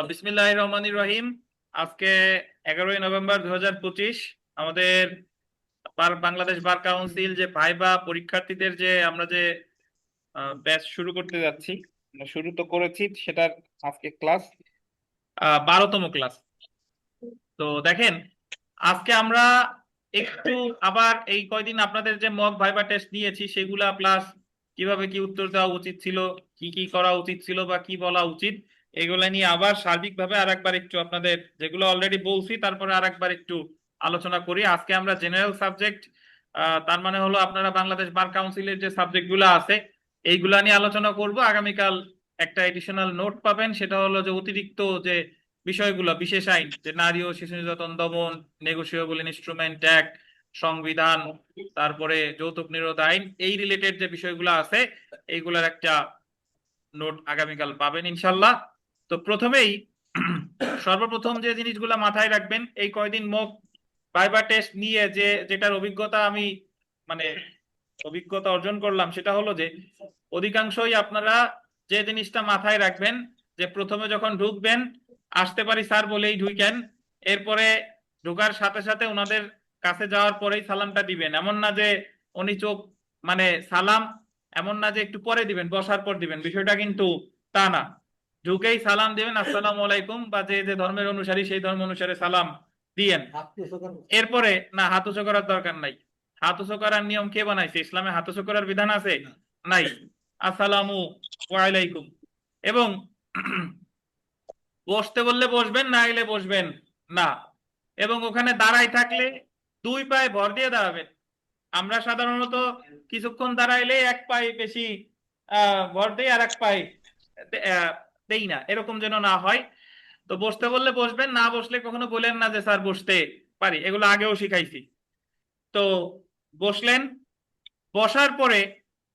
বিসমিল্লাহির রহমানির রহিম। আজকে 11ই নভেম্বর 2025। আমাদের বাংলাদেশ বার কাউন্সিল যে ভাইবা পরীক্ষার্থীদের যে আমরা যে ব্যাচ শুরু করতে যাচ্ছি, আমরা শুরু তো করেছি সেটার আজকে ক্লাস 12তম ক্লাস। তো দেখেন, আজকে আমরা একটু আবার এই কয়দিন আপনাদের যে মক ভাইবা টেস্ট নিয়েছি সেগুলা প্লাস কিভাবে কি উত্তর দেওয়া উচিত ছিল, কি কি করা উচিত ছিল বা কি বলা উচিত, এগুলা নিয়ে আবার সার্বিকভাবে আরেকবার একটু আপনাদের যেগুলো অলরেডি বলছি তারপরে আরেকবার একটু আলোচনা করি। আজকে আমরা জেনারেল সাবজেক্ট, তার মানে হলো আপনারা বাংলাদেশ বার কাউন্সিলের যে সাবজেক্ট গুলো আছে এইগুলা নিয়ে আলোচনা করব। আগামীকাল একটা এডিশনাল নোট পাবেন, সেটা হলো যে অতিরিক্ত যে বিষয়গুলো, বিশেষ আইন যে নারী ও শিশু নির্যাতন দমন, নেগোশিয়েবল ইনস্ট্রুমেন্ট অ্যাক্ট, সংবিধান, তারপরে যৌতুক নিরোধ আইন, এই রিলেটেড যে বিষয়গুলো আছে এইগুলার একটা নোট আগামীকাল পাবেন ইনশাল্লাহ। তো প্রথমেই সর্বপ্রথম যে জিনিসগুলো মাথায় রাখবেন, এই কয়দিন মক ভাইবা টেস্ট নিয়ে যে যেটার অভিজ্ঞতা আমি মানে অভিজ্ঞতা অর্জন করলাম সেটা হলো যে অধিকাংশই আপনারা যে জিনিসটা মাথায় রাখবেন যে প্রথমে যখন ঢুকবেন আসতে পারি স্যার বলেই ঢুকেন, এরপরে ঢোকার সাথে সাথে ওনাদের কাছে যাওয়ার পরেই সালামটা দিবেন। এমন না যে উনি চোখ মানে সালাম, এমন না যে একটু পরে দিবেন বসার পর দিবেন, বিষয়টা কিন্তু তা না। ঢুকেই সালাম দিবেন আসসালামু আলাইকুম, বা যে যে ধর্মের অনুসারী সেই ধর্ম অনুসারে সালাম দিয়েন। এরপরে না, হাত উঁচু করার দরকার নাই। হাত উঁচু করার নিয়ম কে বানাইছে? ইসলামে হাত উঁচু করার বিধান আছে? নাই। আসসালামু আলাইকুম। এবং বসতে বললে বসবেন, না এলে বসবেন না। এবং ওখানে দাঁড়াই থাকলে দুই পায়ে ভর দিয়ে দাঁড়াবেন। আমরা সাধারণত কিছুক্ষণ দাঁড়াইলে এক পায়ে বেশি ভর দেই আর এক পায়ে আহ, দেই না, এরকম যেন না হয়। তো বসতে বললে বসবেন, না বসলে কখনো বলেন না যে স্যার বসতে পারি, এগুলো আগেও শিখাইছি। তো বসলেন, বসার পরে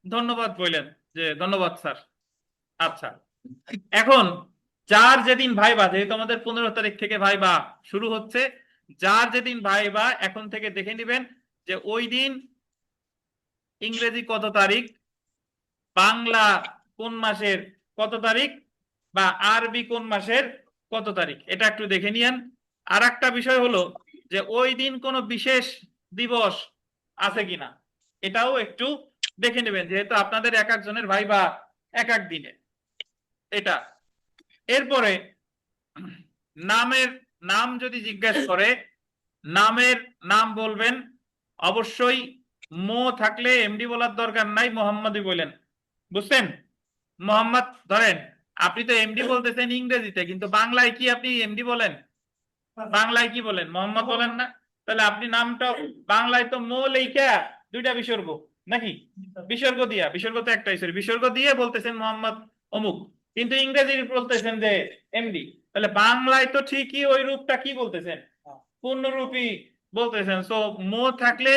ধন্যবাদ বললেন যে ধন্যবাদ স্যার। আচ্ছা, এখন যার যেদিন ভাইবা, যেহেতু আমাদের 15 তারিখ থেকে ভাইবা শুরু হচ্ছে, যার যেদিন ভাইবা এখন থেকে দেখে নিবেন যে ওই দিন ইংরেজি কত তারিখ, বাংলা কোন মাসের কত তারিখ, বা আরবি কোন মাসের কত তারিখ, এটা একটু দেখে নিয়েন। আর একটা বিষয় হলো যে ওই দিন কোনো বিশেষ দিবস আছে কিনা, এটাও একটু দেখে নেবেন, যেহেতু আপনাদের এক একজনের ভাইবা এক এক দিনে এটা। এরপরে নামের নাম যদি জিজ্ঞেস করে, নামের নাম বলবেন অবশ্যই। মো থাকলে এমডি বলার দরকার নাই, মোহাম্মদই বলেন। বুঝছেন? মোহাম্মদ ধরেন, আপনি তো এমডি বলতেছেন ইংরেজিতে, কিন্তু বাংলায় কি আপনি এমডি বলেন? বাংলায় কি বলেন? মোহাম্মদ বলেন না? তাহলে আপনি নামটা বাংলায় তো মো লেখা দুইটা বিসর্গ, নাকি বিসর্গ দিয়া, বিসর্গ তো একটাই, সরি, বিসর্গ দিয়ে বলতেছেন মোহাম্মদ অমুক, কিন্তু ইংরেজি বলতেছেন যে এমডি। তাহলে বাংলায় তো ঠিকই ওই রূপটা কি বলতেছেন, পূর্ণরূপী বলতেছেন। সো মো থাকলে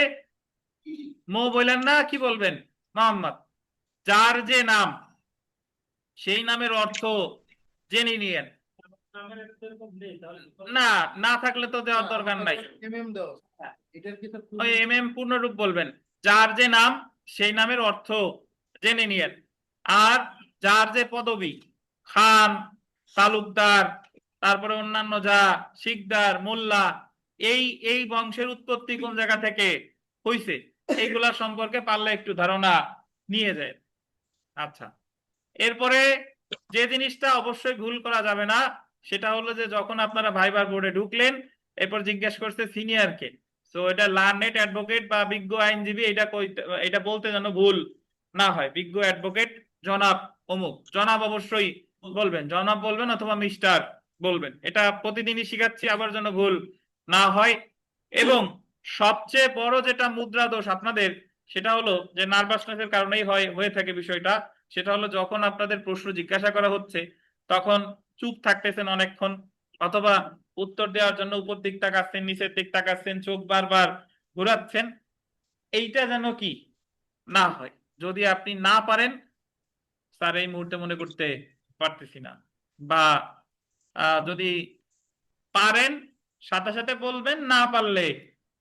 মো বললেন না, কি বলবেন? মোহাম্মদ। যার যে নাম সেই নামের অর্থ জেনে নিয়েন। না, না থাকলে তো দেওয়ার দরকার নাই। ওই এম এম পূর্ণরূপ বলবেন। যার যে নাম সেই নামের অর্থ জেনে নিয়েন। আর যার যে পদবি, খান, তালুকদার, তারপরে অন্যান্য যা শিকদার, মোল্লা, এই এই বংশের উৎপত্তি কোন জায়গা থেকে হইছে এইগুলা সম্পর্কে পারলে একটু ধারণা নিয়ে যায়। আচ্ছা, এরপরে যে জিনিসটা অবশ্যই ভুল করা যাবে না সেটা হলো যে যখন আপনারা ভাইবার বোর্ডে ঢুকলেন, এরপর জিজ্ঞেস করছে সিনিয়র কে। তো এটা লার্নেড অ্যাডভোকেট বা বিজ্ঞ আইনজীবী, এটা এটা বলতে যেন ভুল না হয়। বিজ্ঞ অ্যাডভোকেট জনাব অমুক, জনাব অবশ্যই বলবেন, জনাব বলবেন অথবা মিস্টার বলবেন, এটা প্রতিদিনই শিখাচ্ছি, আবার যেন ভুল না হয়। এবং সবচেয়ে বড় যেটা মুদ্রা দোষ আপনাদের, সেটা হলো যে নার্ভাসনেসের কারণেই হয় হয়ে থাকে বিষয়টা, সেটা হলো যখন আপনাদের প্রশ্ন জিজ্ঞাসা করা হচ্ছে তখন চুপ থাকতেছেন অনেকক্ষণ, অথবা উত্তর দেওয়ার জন্য উপর দিক তাকাচ্ছেন, নিচের দিক তাকাচ্ছেন, চোখ বারবার ঘুরাচ্ছেন। এইটা যেন কি না হয়। যদি আপনি না পারেন স্যার এই মুহূর্তে মনে করতে পারতেছি না, বা যদি পারেন সাথে সাথে বলবেন, না পারলে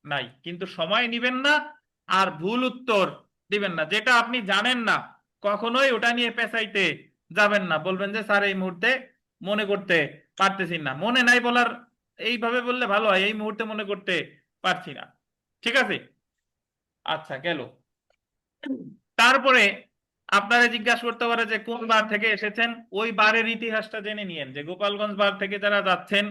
নাই, কিন্তু সময় নিবেন না। আর ভুল উত্তর দিবেন না, যেটা আপনি জানেন না কখনোই ওটা নিয়ে পেঁচাইতে যাবেন না। বলবেন যে স্যার এই মুহূর্তে মনে করতে পারতেছি না, মনে নাই বলার, এইভাবে বললে ভালো হয়, এই মুহূর্তে মনে করতে পারছি না। ঠিক আছে, আচ্ছা গেল। তারপরে আপনারা জিজ্ঞাসা করতে পারে যে কোন বার থেকে এসেছেন, ওই বারের ইতিহাসটা জেনে নিয়েন যে গোপালগঞ্জ বার থেকে যারা যাচ্ছেন,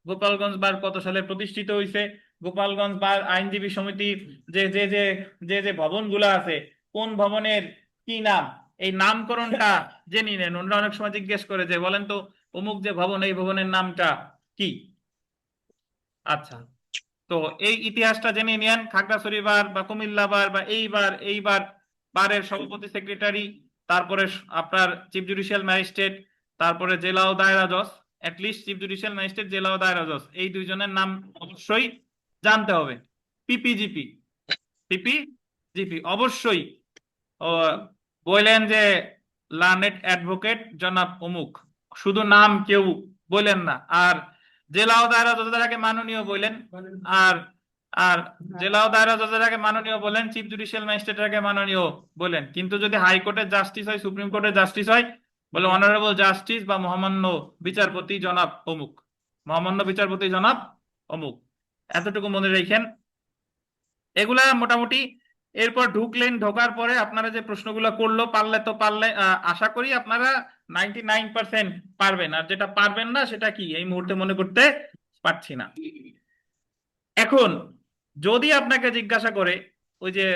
গোপালগঞ্জ বার কত সালে প্রতিষ্ঠিত হয়েছে, গোপালগঞ্জ বার আইনজীবী সমিতি যে যে যে যে যে ভবনগুলো আছে, কোন ভবনের কি নাম, এই নামকরণটা জেনে নেন। অন্য অনেক সময় জিজ্ঞেস করে যে বলেন তো অমুক যে ভবন, এই ভবনের নামটা কি। আচ্ছা, তো এই ইতিহাসটা জেনে নিয়েন। খাগড়াছড়ি বার বা কুমিল্লা বার বা এইবার বারের সভাপতি সেক্রেটারি, তারপরে আপনার চিফ জুডিশিয়াল ম্যাজিস্ট্রেট, তারপরে জেলা ও দায়রা জজ, অ্যাটলিস্ট চিফ জুডিশিয়াল ম্যাজিস্ট্রেট, জেলা ও দায়রা জজ, এই দুইজনের নাম অবশ্যই জানতে হবে। পিপিজিপি, পিপিজিপি অবশ্যই। ও, বললেন যে লার্নেড অ্যাডভোকেট জনাব অমুক, শুধু নাম কেউ বলেন না। আর জেলা ও দায়রা জজের আগে মাননীয় বললেন, আর আর জেলা ও দায়রা জজের আগে মাননীয় বলেন, চিফ জুডিশিয়াল ম্যাজিস্ট্রেটের আগে মাননীয় বলেন। কিন্তু যদি হাইকোর্টের জাস্টিস হয়, সুপ্রিম কোর্টের জাস্টিস হয়, বলে অনারেবল জাস্টিস বা মহামান্য বিচারপতি জনাব অমুক, মহামান্য বিচারপতি জনাব অমুক। এতটুকু মনে রেখেন। এগুলা মোটামুটি। এরপর ঢুকলেন, ঢোকার পরে আপনারা যে প্রশ্নগুলো করলো, পারলে তো পারলে, আশা করি আপনারা 99% পারবেন। আর যেটা পারবেন না সেটা কি এই মুহূর্তে মনে করতে পারছি না। এখন যদি আপনাকে জিজ্ঞাসা করে, ওই যে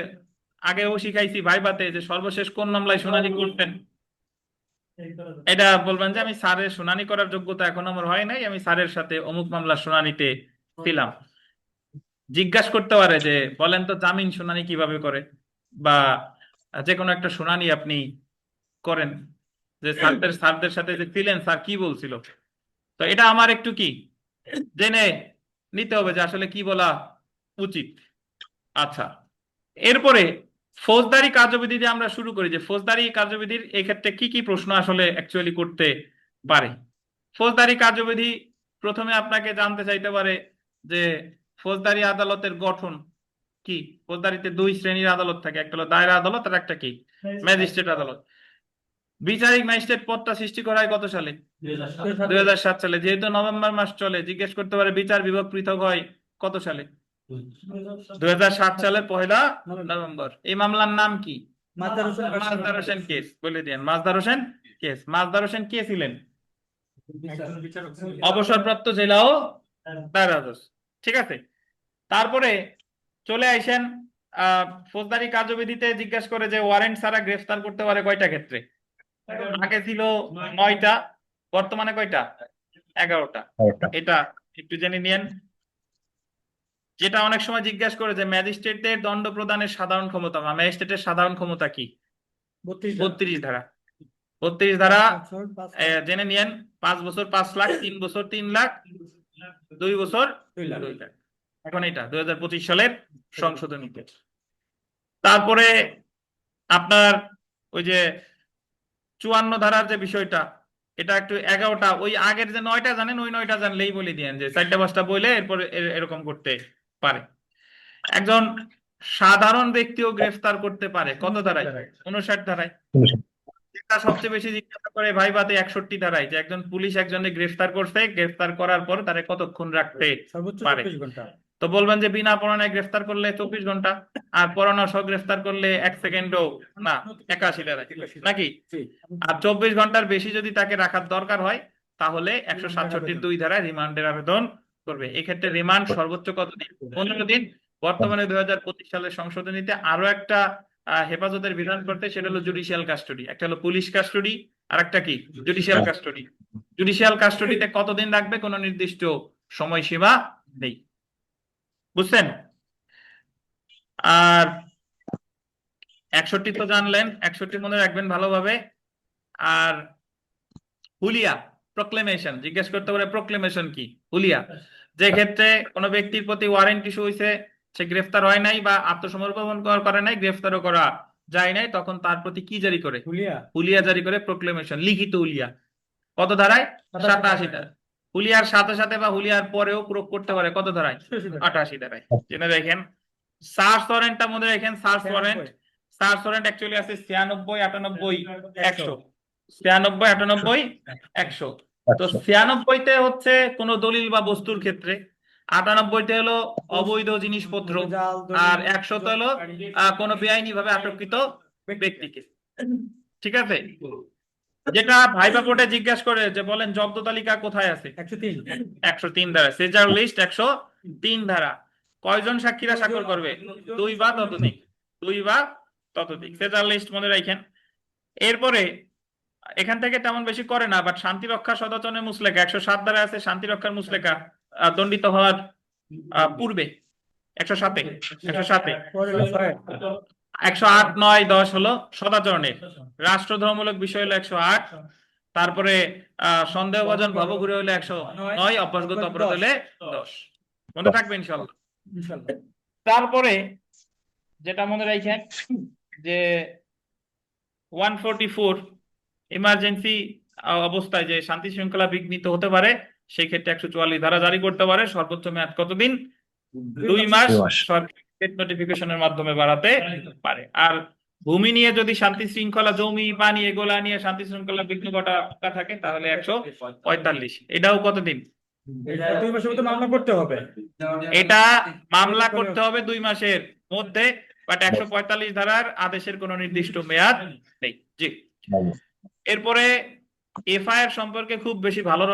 আগেও শিখাইছি ভাইবাতে, যে সর্বশেষ কোন মামলায় শুনানি করতেন, এটা বলবেন যে আমি স্যারের শুনানি করার যোগ্যতা এখন আমার হয় নাই, আমি স্যারের সাথে অমুক মামলার শুনানিতে ছিলাম। জিজ্ঞাসা করতে পারে যে বলেন তো জামিন শুনানি কিভাবে করে, বা যে কোনো একটা শুনানি আপনি করেন, যে স্যারদের সাথে যে ছিলেন, স্যার কি বলছিল। তো এটা আমার একটু কি জেনে নিতে হবে যে আসলে কি বলা উচিত। আচ্ছা, এরপরে ফৌজদারি কার্যবিধি দিয়ে আমরা শুরু করি, যে ফৌজদারি কার্যবিধির এক্ষেত্রে কি কি প্রশ্ন আসলে অ্যাকচুয়ালি করতে পারে। ফৌজদারি কার্যবিধি প্রথমে আপনাকে জানতে চাইতে পারে যে ফৌজদারি আদালতের গঠন কি। ফৌজদারিতে দুই শ্রেণীর আদালত থাকে, একটা হলো দায়রা আদালত আর একটা কি ম্যাজিস্ট্রেট আদালত। বিচারিক ম্যাজিস্ট্রেট পদটা সৃষ্টি করা হয় কত সালে? 2007 সালে। যেহেতু নভেম্বর মাস চলে, জিজ্ঞেস করতে পারে বিচার বিভাগ পৃথক হয় কত সালে? 2007 সালের 1 নভেম্বর। এই মামলার নাম কি? মাজদার হোসেন কেস। বলে দেন মাজদার হোসেন কেস। মাজদার হোসেন কে ছিলেন? অবসরপ্রাপ্ত জেলা ও দায়রা জজ। ঠিক আছে। তারপরে চলে আসেন ফৌজদারি কার্যবিধিতে জিজ্ঞাসা করে যে ওয়ারেন্ট ছাড়া গ্রেফতার করতে পারে কয়টা ক্ষেত্রে? আগে ছিল 9টা, বর্তমানে কয়টা? 11টা। এটা একটু জেনে নিয়েন। যেটা অনেক সময় জিজ্ঞাসা করে যে ম্যাজিস্ট্রেটদের দণ্ড প্রদানের সাধারণ ক্ষমতা, বা ম্যাজিস্ট্রেটের সাধারণ ক্ষমতা কি? 32 ধারা। 32 ধারা জেনে নিয়েন। 5 বছর 5 লাখ, 3 বছর 3 লাখ, 2 বছর 2 লাখ। এখন এটা 2025 সালের সংশোধনীতে। তারপরে আপনার ওই যে 54 ধারার যে বিষয়টা, এটা একটু 11টা, ওই আগের যে 9টা জানেন, ওই 9টা জানলেই বলে দিয়েন, যে 4টা 5টা বইলে এরপরে এরকম করতে পারে। একজন সাধারণ ব্যক্তিও গ্রেফতার করতে পারে কত ধারায়? 59 ধারায়। যেটা সবচেয়ে বেশি জিজ্ঞাসা করে ভাইবাতে 61 ধারায়, যে একজন পুলিশ একজনে গ্রেফতার করছে, গ্রেফতার করার পর তারে কতক্ষণ রাখতে পারে। তো বলবেন যে বিনা পরোয়ানায় গ্রেফতার করলে 24 ঘন্টা, আর পরোয়ানা সহ গ্রেফতার করলে 1 সেকেন্ডও না, 81 ধারায় নাকি। আর 24 ঘন্টার বেশি যদি তাকে রাখার দরকার হয়, তাহলে 167(2) ধারায় রিমান্ডের আবেদন করবে। এক্ষেত্রে রিমান্ড সর্বোচ্চ কতদিন? 15 দিন। বর্তমানে 2025 সালের সংশোধনীতে আরো একটা হেফাজতের বিধান করতে, সেটা হলো জুডিশিয়াল কাস্টডি। একটা হলো পুলিশ কাস্টডি, আর একটা কি জুডিশিয়াল কাস্টডি। জুডিশিয়াল কাস্টডিতে কতদিন রাখবে কোনো নির্দিষ্ট সময়সীমা নেই। বুঝছেন? আর 61 তো জানলেন, 61 মনে রাখবেন ভালোভাবে। আর হুলিয়া প্রক্লেমেশন জিজ্ঞেস করতে পারে, প্রক্লেমেশন কি? হুলিয়া, যে ক্ষেত্রে কোনো ব্যক্তির প্রতি ওয়ারেন্ট ইস্যু হয়েছে, সে গ্রেফতার হয় নাই বা আত্মসমর্পণ করে নাই, গ্রেফতারও করা যায় নাই, তখন তার প্রতি কি জারি করে? হুলিয়া জারি করে, প্রক্লেমেশন, লিখিত হুলিয়া। কত ধারায়? 87 ধারায়। হুলিয়ার সাথে সাথে বা হুলিয়ার পরেও প্রয়োগ করতে পারে কত ধারায়? 88 ধারায়। জেনে দেখেন। সার্চ ওয়ারেন্টটা মনে রাখেন। সার্চ ওয়ারেন্ট অ্যাকচুয়ালি আছে 96, 98, 100। 96, 98, 100। তো আচ্ছা। 96-তে হচ্ছে কোনো দলিল বা বস্তুর ক্ষেত্রে, 98-তে হলো অবৈধ জিনিসপত্র, জাল আর দলিল 100-তে হলো কোনো বেআইনি ভাবে আটককৃত ব্যক্তিকে। ঠিক আছে, যেটা ভাইবা কোর্টে জিজ্ঞাসা করে যে বলেন জব্দ তালিকা কোথায় আছে, 103 103 ধারা, সিজার লিস্ট 103 ধারা। কয়জন সাক্ষীরা স্বাক্ষর করবে? 2 বা ততোধিক, 2 বা ততোধিক, সিজার লিস্ট মনে রাখেন। এরপরে এখান থেকে তেমন বেশি করে না, বাট শান্তি রক্ষা সদাচরণের মুসলেখা 107 ধারা আছে, শান্তি রক্ষার মুসলেখা দণ্ডিত হওয়ার পূর্বে 107-এ, 107-এ। পরে হলো ছয়। 108, 9, 10 হলো সদাচরণের। রাষ্ট্রধর্মমূলক বিষয় হলো 108। তারপরে সন্দেহভাজন ভবঘুরে হলে 109, অভ্যাসগত অপরাধ হলে 10। মনে থাকবে ইনশাল্লাহ। ইনশাআল্লাহ। তারপরে যেটা মনে রাখেন যে 144 ইমার্জেন্সি অবস্থায় যে শান্তি শৃঙ্খলা বিঘ্নিত হতে পারে, সেই ক্ষেত্রে 144 ধারা জারি করতে পারে। সর্বোচ্চ মেয়াদ কতদিন? 2 মাস। 2 মাস। সরকার নোটিফিকেশনের মাধ্যমে বাড়াতে পারে। আর ভূমি নিয়ে যদি শান্তি শৃঙ্খলা, জমি, পানি এগুলা নিয়ে শান্তি শৃঙ্খলা বিঘ্ন ঘটা থাকে তাহলে 145। এটাও কতদিন? এটা 2 মাসের মধ্যে মামলা করতে হবে। এটা মামলা করতে হবে 2 মাসের মধ্যে, বাট 145 ধারার আদেশের কোনো নির্দিষ্ট মেয়াদ নেই। জি। এরপরে এফআইআর সম্পর্কে খুব বেশি ভালো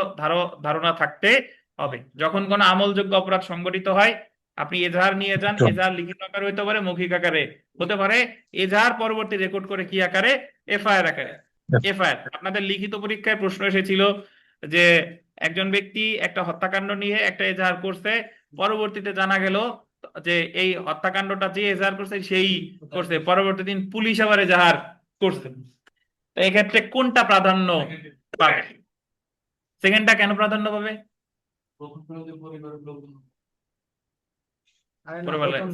ধারণা থাকতে হবে। যখন কোনো আমলযোগ্য অপরাধ সংঘটিত হয়, আপনি এজাহার নিয়ে যান, এজাহার লিখিত আকারে হতে পারে, মৌখিক আকারে হতে পারে। এজাহার পরবর্তী রেকর্ড করে কি আকারে? এফআইআর আকারে। এফআইআর আপনাদের লিখিত পরীক্ষায় প্রশ্ন এসেছিল যে একজন ব্যক্তি একটা হত্যাকাণ্ড নিয়ে একটা এজাহার করছে, পরবর্তীতে জানা গেল যে এই হত্যাকাণ্ডটা যে এজাহার করছে সেই করছে, পরবর্তী দিন পুলিশ আবার এজাহার করছে। তো এক্ষেত্রে কোনটা প্রাধান্য পাবে? সেকেন্ডটা কেন প্রাধান্য পাবে?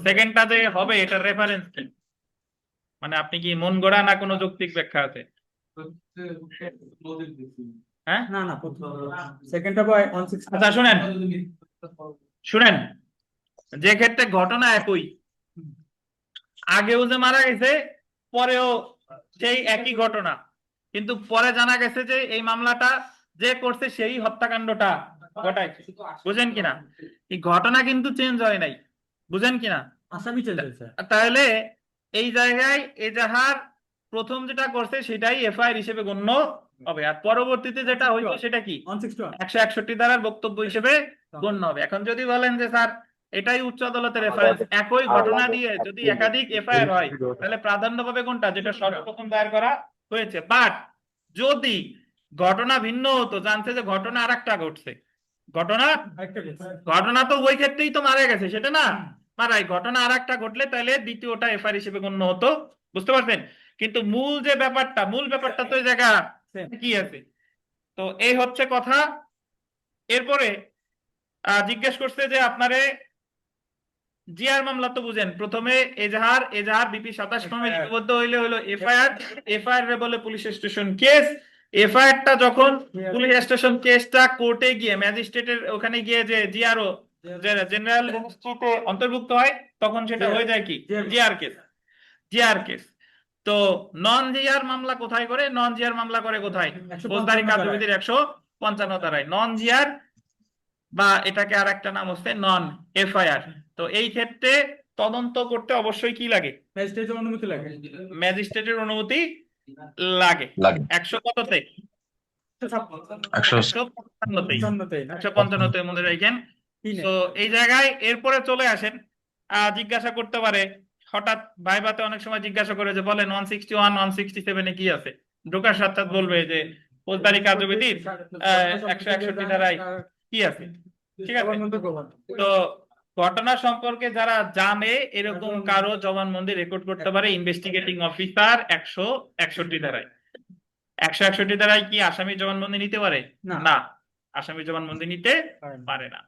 সেকেন্ডটা যে হবে এটা রেফারেন্স কি? মানে আপনি কি মন গড়া না কোনো যৌক্তিক ব্যাখ্যা আছে? হ্যাঁ, না না, সেকেন্ডটা বয় 160। আচ্ছা শুনেন, শুনেন, যে ক্ষেত্রে ঘটনা একই, আগেও যে মারা গেছে, পরেও সেই একই ঘটনা, কিন্তু পরে জানা গেছে যে এই মামলাটা যে করছে সেই হত্যাকাণ্ডটা ঘটাইছে। বুঝেন কিনা? এই ঘটনা কিন্তু চেঞ্জ হয় নাই। বুঝেন কিনা? আসামি চেঞ্জ হয়েছে। তাহলে এই জায়গায় এজাহার প্রথম যেটা করছে সেটাই এফআইআর হিসেবে গণ্য হবে, আর পরবর্তীতে যেটা হইবে সেটা কি? 161 161 ধারার বক্তব্য হিসেবে গণ্য হবে। এখন যদি বলেন যে স্যার এটাই উচ্চ আদালতের রেফারেন্স, একই ঘটনা দিয়ে যদি একাধিক এফআইআর হয় তাহলে প্রাধান্য পাবে কোনটা? যেটা সর্বপ্রথম দায়ের করা হয়েছে। বাট যদি ঘটনা ভিন্ন হতো, জানছে যে ঘটনা আরেকটা ঘটছে, ঘটনা আরেকটা কেস। ঘটনা তো ওই ক্ষেত্রেই তো মারা গেছে, সেটা না মারাই, ঘটনা আরেকটা ঘটলে তাহলে দ্বিতীয়টা এফআইআর হিসেবে গণ্য হতো। বুঝতে পারছেন? কিন্তু মূল যে ব্যাপারটা, মূল ব্যাপারটা তো এই জায়গা কি আছে। তো এই হচ্ছে কথা। এরপরে জিজ্ঞেস করছে যে আপনারে জিআর মামলা তো বুঝেন, প্রথমে এজাহার, এজাহার বিপি 27 নং লিপিবদ্ধ হইলে হলো এফআইআর, এফআইআর রে বলে পুলিশ স্টেশন কেস। এফআইআরটা যখন পুলিশ স্টেশন কেসটা কোর্টে গিয়ে ম্যাজিস্ট্রেটের ওখানে গিয়ে যে জিআরও জেনারেল রেজিস্ট্রিতে অন্তর্ভুক্ত হয়, তখন সেটা হয়ে যায় কি? GR case. GR case. তো নন জিআর মামলা কোথায় করে? নন জিআর মামলা করে কোথায়? ফৌজদারি কার্যবিধির 155 ধারায় নন জিআর, বা এটাকে আর একটা নাম হচ্ছে নন এফআইআর। তো এই ক্ষেত্রে তদন্ত করতে অবশ্যই কি লাগে? ম্যাজিস্ট্রেটের অনুমতি লাগে। ম্যাজিস্ট্রেটের অনুমতি লাগে। 100 কততে? 155-তে মনে রাখেন। তো এই জায়গায় এরপরে চলে আসেন, জিজ্ঞাসা করতে পারে হঠাৎ ভাইভাতে অনেক সময় জিজ্ঞাসা করে যে বলেন 161, 167-এ কি আছে? ঢোকার সাথে বলবে যে ফৌজদারি কার্যবিধির 161 ধারায় কি আছে। ঠিক আছে? তো ঘটনা সম্পর্কে যারা জানে এরকম কারো জবানবন্দি রেকর্ড করতে পারে ইনভেস্টিগেটিং অফিসার 161 ধারায়। 161 ধারায় কি আসামি জবানবন্দি নিতে পারে? না, আসামি জবানবন্দি নিতে পারে না।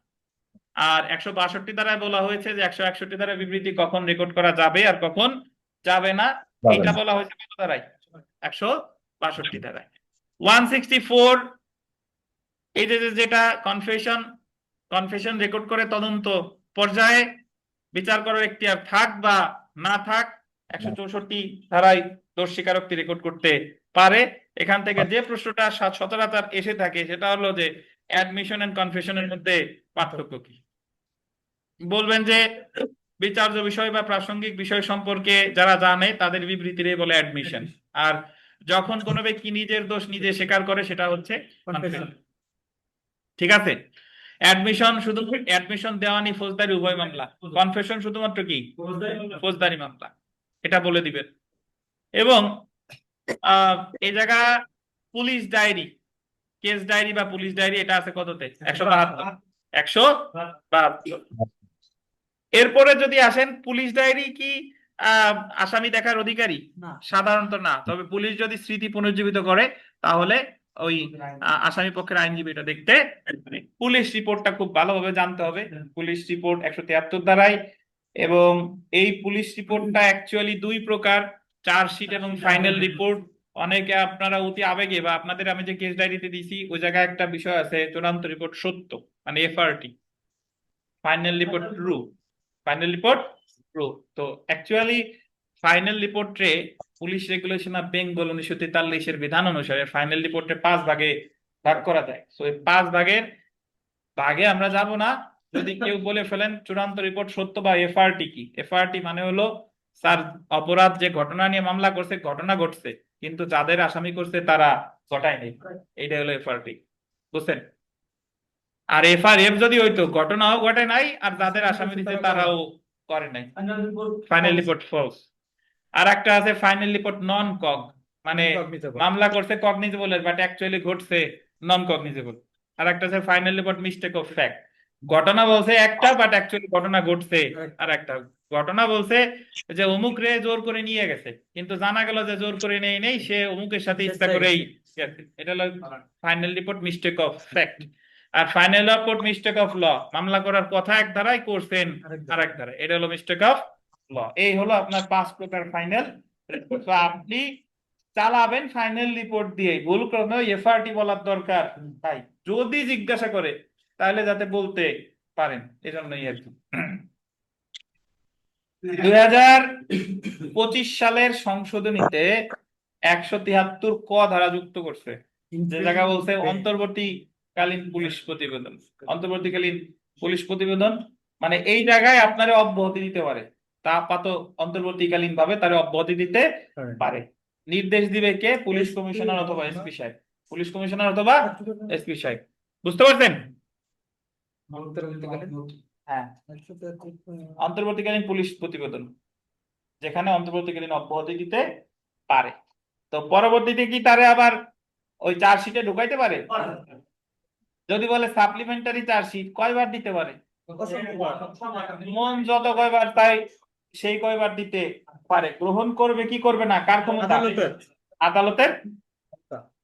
আর 162 ধারায় বলা হয়েছে যে 161 ধারায় বিবৃতি কখন রেকর্ড করা যাবে আর কখন যাবে না, এটা বলা হয়েছে কত ধারায়? 162 ধারায়। 164 এই যে যেটা কনফেশন রেকর্ড করে তদন্ত পর্যায়ে বিচার করার এখতিয়ার থাক বা না থাক, 164 ধারায় দোষ স্বীকারোক্তি রেকর্ড করতে পারে। এখান থেকে যে প্রশ্নটা সচরাচর এসে থাকে সেটা হলো যে অ্যাডমিশন এন্ড কনফেশনের মধ্যে পার্থক্য কি। বলবেন যে বিচার্য বিষয় বা প্রাসঙ্গিক বিষয় সম্পর্কে যারা জানে তাদের বিবৃতিরে বলে অ্যাডমিশন, আর যখন কোনো ব্যক্তি নিজের দোষ নিজে স্বীকার করে সেটা হচ্ছে কনফেশন। confession। ঠিক আছে, অ্যাডমিশন শুধু অ্যাডমিশন দেওয়ানি ফৌজদারি উভয় মামলা, কনফেশন শুধুমাত্র কি ফৌজদারি মামলা, এটা বলে দিবেন। এবং এই জায়গা পুলিশ ডায়েরি, কেস ডায়েরি বা পুলিশ ডায়েরি এটা আছে কততে 172, 172। এরপরে যদি আসেন পুলিশ ডায়েরি কি আসামি দেখার অধিকারী? না। সাধারণত না, তবে পুলিশ যদি স্মৃতি পুনর্জীবিত করে তাহলে ওই আসামি পক্ষের আইনজীবী এটা দেখতে পারে। পুলিশ রিপোর্টটা খুব ভালোভাবে জানতে হবে। পুলিশ রিপোর্ট 173 ধারায়, এবং এই পুলিশ রিপোর্টটা অ্যাকচুয়ালি দুই প্রকার, চার্জশিট এবং ফাইনাল রিপোর্ট। অনেকে আপনারা অতি আবেগে বা আপনাদের আমি যে কেস ডায়েরিতে দিছি ওই জায়গায় একটা বিষয় আছে চূড়ান্ত রিপোর্ট সত্য, মানে FRT, final report true, final report true. তো অ্যাকচুয়ালি ফাইনাল রিপোর্টে পুলিশ রেগুলেশন অফ বেঙ্গল 1943-এর বিধান অনুসারে ফাইনাল রিপোর্টে 5 ভাগে ভাগ করা যায়। তো এই 5 ভাগের ভাগে আমরা যাব না। যদি কেউ বলে ফেলেন চূড়ান্ত রিপোর্ট সত্য বা এফআরটি কি, এফআরটি মানে হলো স্যার অপরাধ যে ঘটনা নিয়ে মামলা করছে ঘটনা ঘটছে, কিন্তু যাদের আসামি করছে তারা ঘটায়নি, এইটা হলো এফআরটি, বুঝছেন? আর এফআরএফ যদি হইতো ঘটনাও ঘটে নাই আর যাদের আসামি দিতে তারাও করে নাই, ফাইনাল রিপোর্ট ফলস। আর একটা আছে ফাইনাল রিপোর্ট নন কগ, মানে Cognizable। মামলা করছে কগনিজেবল বাট অ্যাকচুয়ালি ঘটছে নন কগনিজেবল। আর একটা আছে final report mistake of fact, ঘটনা বলছে একটা বাট অ্যাকচুয়ালি ঘটনা ঘটছে আর একটা। ঘটনা বলছে যে অমুক রে জোর করে নিয়ে গেছে, কিন্তু জানা গেল যে জোর করে নেই সে অমুকের সাথে ইচ্ছা করেই গেছে, এটা হলো final report mistake of fact. আর final report mistake of law, মামলা করার কথা এক ধারায় করছেন আরেক ধারায়, এটা হলো মিস্টেক অফ ল। এই হলো আপনার 5 প্রকার ফাইনাল রিপোর্ট। তো আপনি চালাবেন ফাইনাল রিপোর্ট দিয়ে, ভুল ক্রমে এফআরটি বলার দরকার তাই, যদি জিজ্ঞাসা করে তাহলে যাতে বলতে পারেন, এজন্যই আর কি। 2025 সালের সংশোধনীতে 173 ক ধারা যুক্ত করছে, যে জায়গা বলছে অন্তর্বর্তীকালীন পুলিশ প্রতিবেদন। অন্তর্বর্তীকালীন পুলিশ প্রতিবেদন মানে এই জায়গায় আপনারে অব্যাহতি দিতে পারে, তা আপাত অন্তর্বর্তীকালীন ভাবে তারে অব্যাহতি দিতে পারে। নির্দেশ দিবে কে? পুলিশ কমিশনার অথবা এসপি সাহেব, পুলিশ কমিশনার অথবা এসপি সাহেব, বুঝতে পারছেন? হ্যাঁ, অন্তর্বর্তীকালীন পুলিশ প্রতিবেদন যেখানে অন্তর্বর্তীকালীন অব্যাহতি দিতে পারে। তো পরবর্তীতে কি তারে আবার ওই চার্জশিটে ঢুকাইতে পারে? যদি বলে সাপ্লিমেন্টারি চার্জশিট কয়বার দিতে পারে? মন যত কয়বার তাই সেই কয়বার দিতে পারে। গ্রহণ করবে কি করবে না কার ক্ষমতা? আদালতের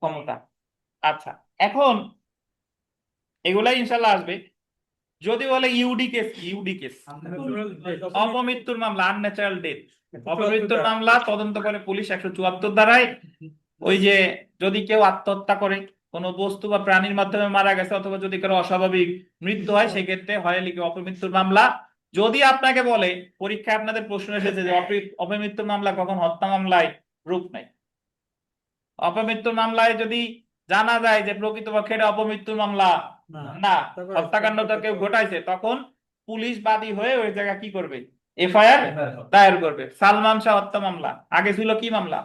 ক্ষমতা। আচ্ছা, এখন এগুলাই ইনশাল্লাহ আসবে। যদি বলে ইউডি কেস, ইউডি কেস অপমৃত্যুর মামলা, আনন্যাচারাল ডেথ, অপমৃত্যুর মামলা তদন্ত করে পুলিশ 174 ধারায়। ওই যে যদি কেউ আত্মহত্যা করে, কোনো বস্তু বা প্রাণীর মাধ্যমে মারা গেছে, অথবা যদি কারো অস্বাভাবিক মৃত্যু হয়, সেক্ষেত্রে হয় লিখে অপমৃত্যুর মামলা। যদি আপনাকে বলে, পরীক্ষায় আপনাদের প্রশ্ন এসেছে যে অপমৃত্যুর মামলা কখন হত্যা মামলায় রূপ নেয়, অপমৃত্যুর মামলায় যদি জানা যায় যে প্রকৃতপক্ষে এটা অপমৃত্যুর মামলা না, হত্যাকাণ্ড তো কেউ ঘটাইছে, তখন পুলিশ বাদী হয়ে ওই জায়গা কি করবে? এফআইআর দায়ের করবে। সালমান শাহ হত্যা মামলা আগে ছিল কি মামলা?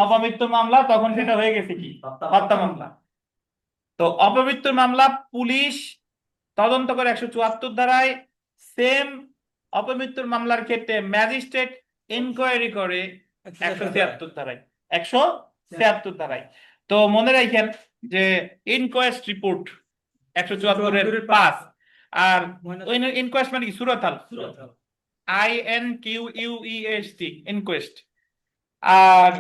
অপমৃত্যুর মামলা, তখন সেটা হয়ে গেছে কি? হত্যা মামলা। তো অপমৃত্যুর মামলা পুলিশ তদন্ত করে 174 ধারায়। সেম অপমৃত্যুর মামলার ক্ষেত্রে ম্যাজিস্ট্রেট ইনকোয়ারি করে 176 ধারায়, 176 ধারায়। তো মনে রাখেন যে ইনকোয়েস্ট রিপোর্ট 174-5, আর ইনকোয়েস্ট মানে কি? সুরতাল, INQUEST, ইনকোয়েস্ট। আর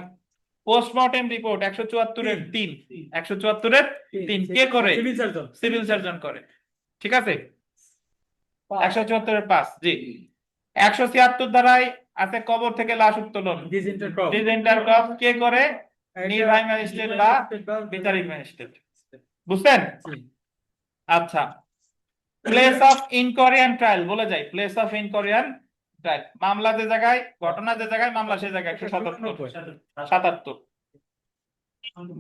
পোস্টমর্টেম রিপোর্ট 174-3, 174-3 কে করে? সিভিল সার্জন করে। ঠিক আছে, 174-5। জি, 176 ধারায় আছে কবর থেকে লাশ উত্তোলন, ডিসইন্টার ক্রপ কে করে? নির্বাহী ম্যাজিস্ট্রেট বা বিচারিক ম্যাজিস্ট্রেট, বুঝছেন? আচ্ছা, place of inquiry and trial বলে যাই, place of inquiry and trial, মামলা যে জায়গায়, ঘটনা যে জায়গায়, মামলা সে জায়গায় 177।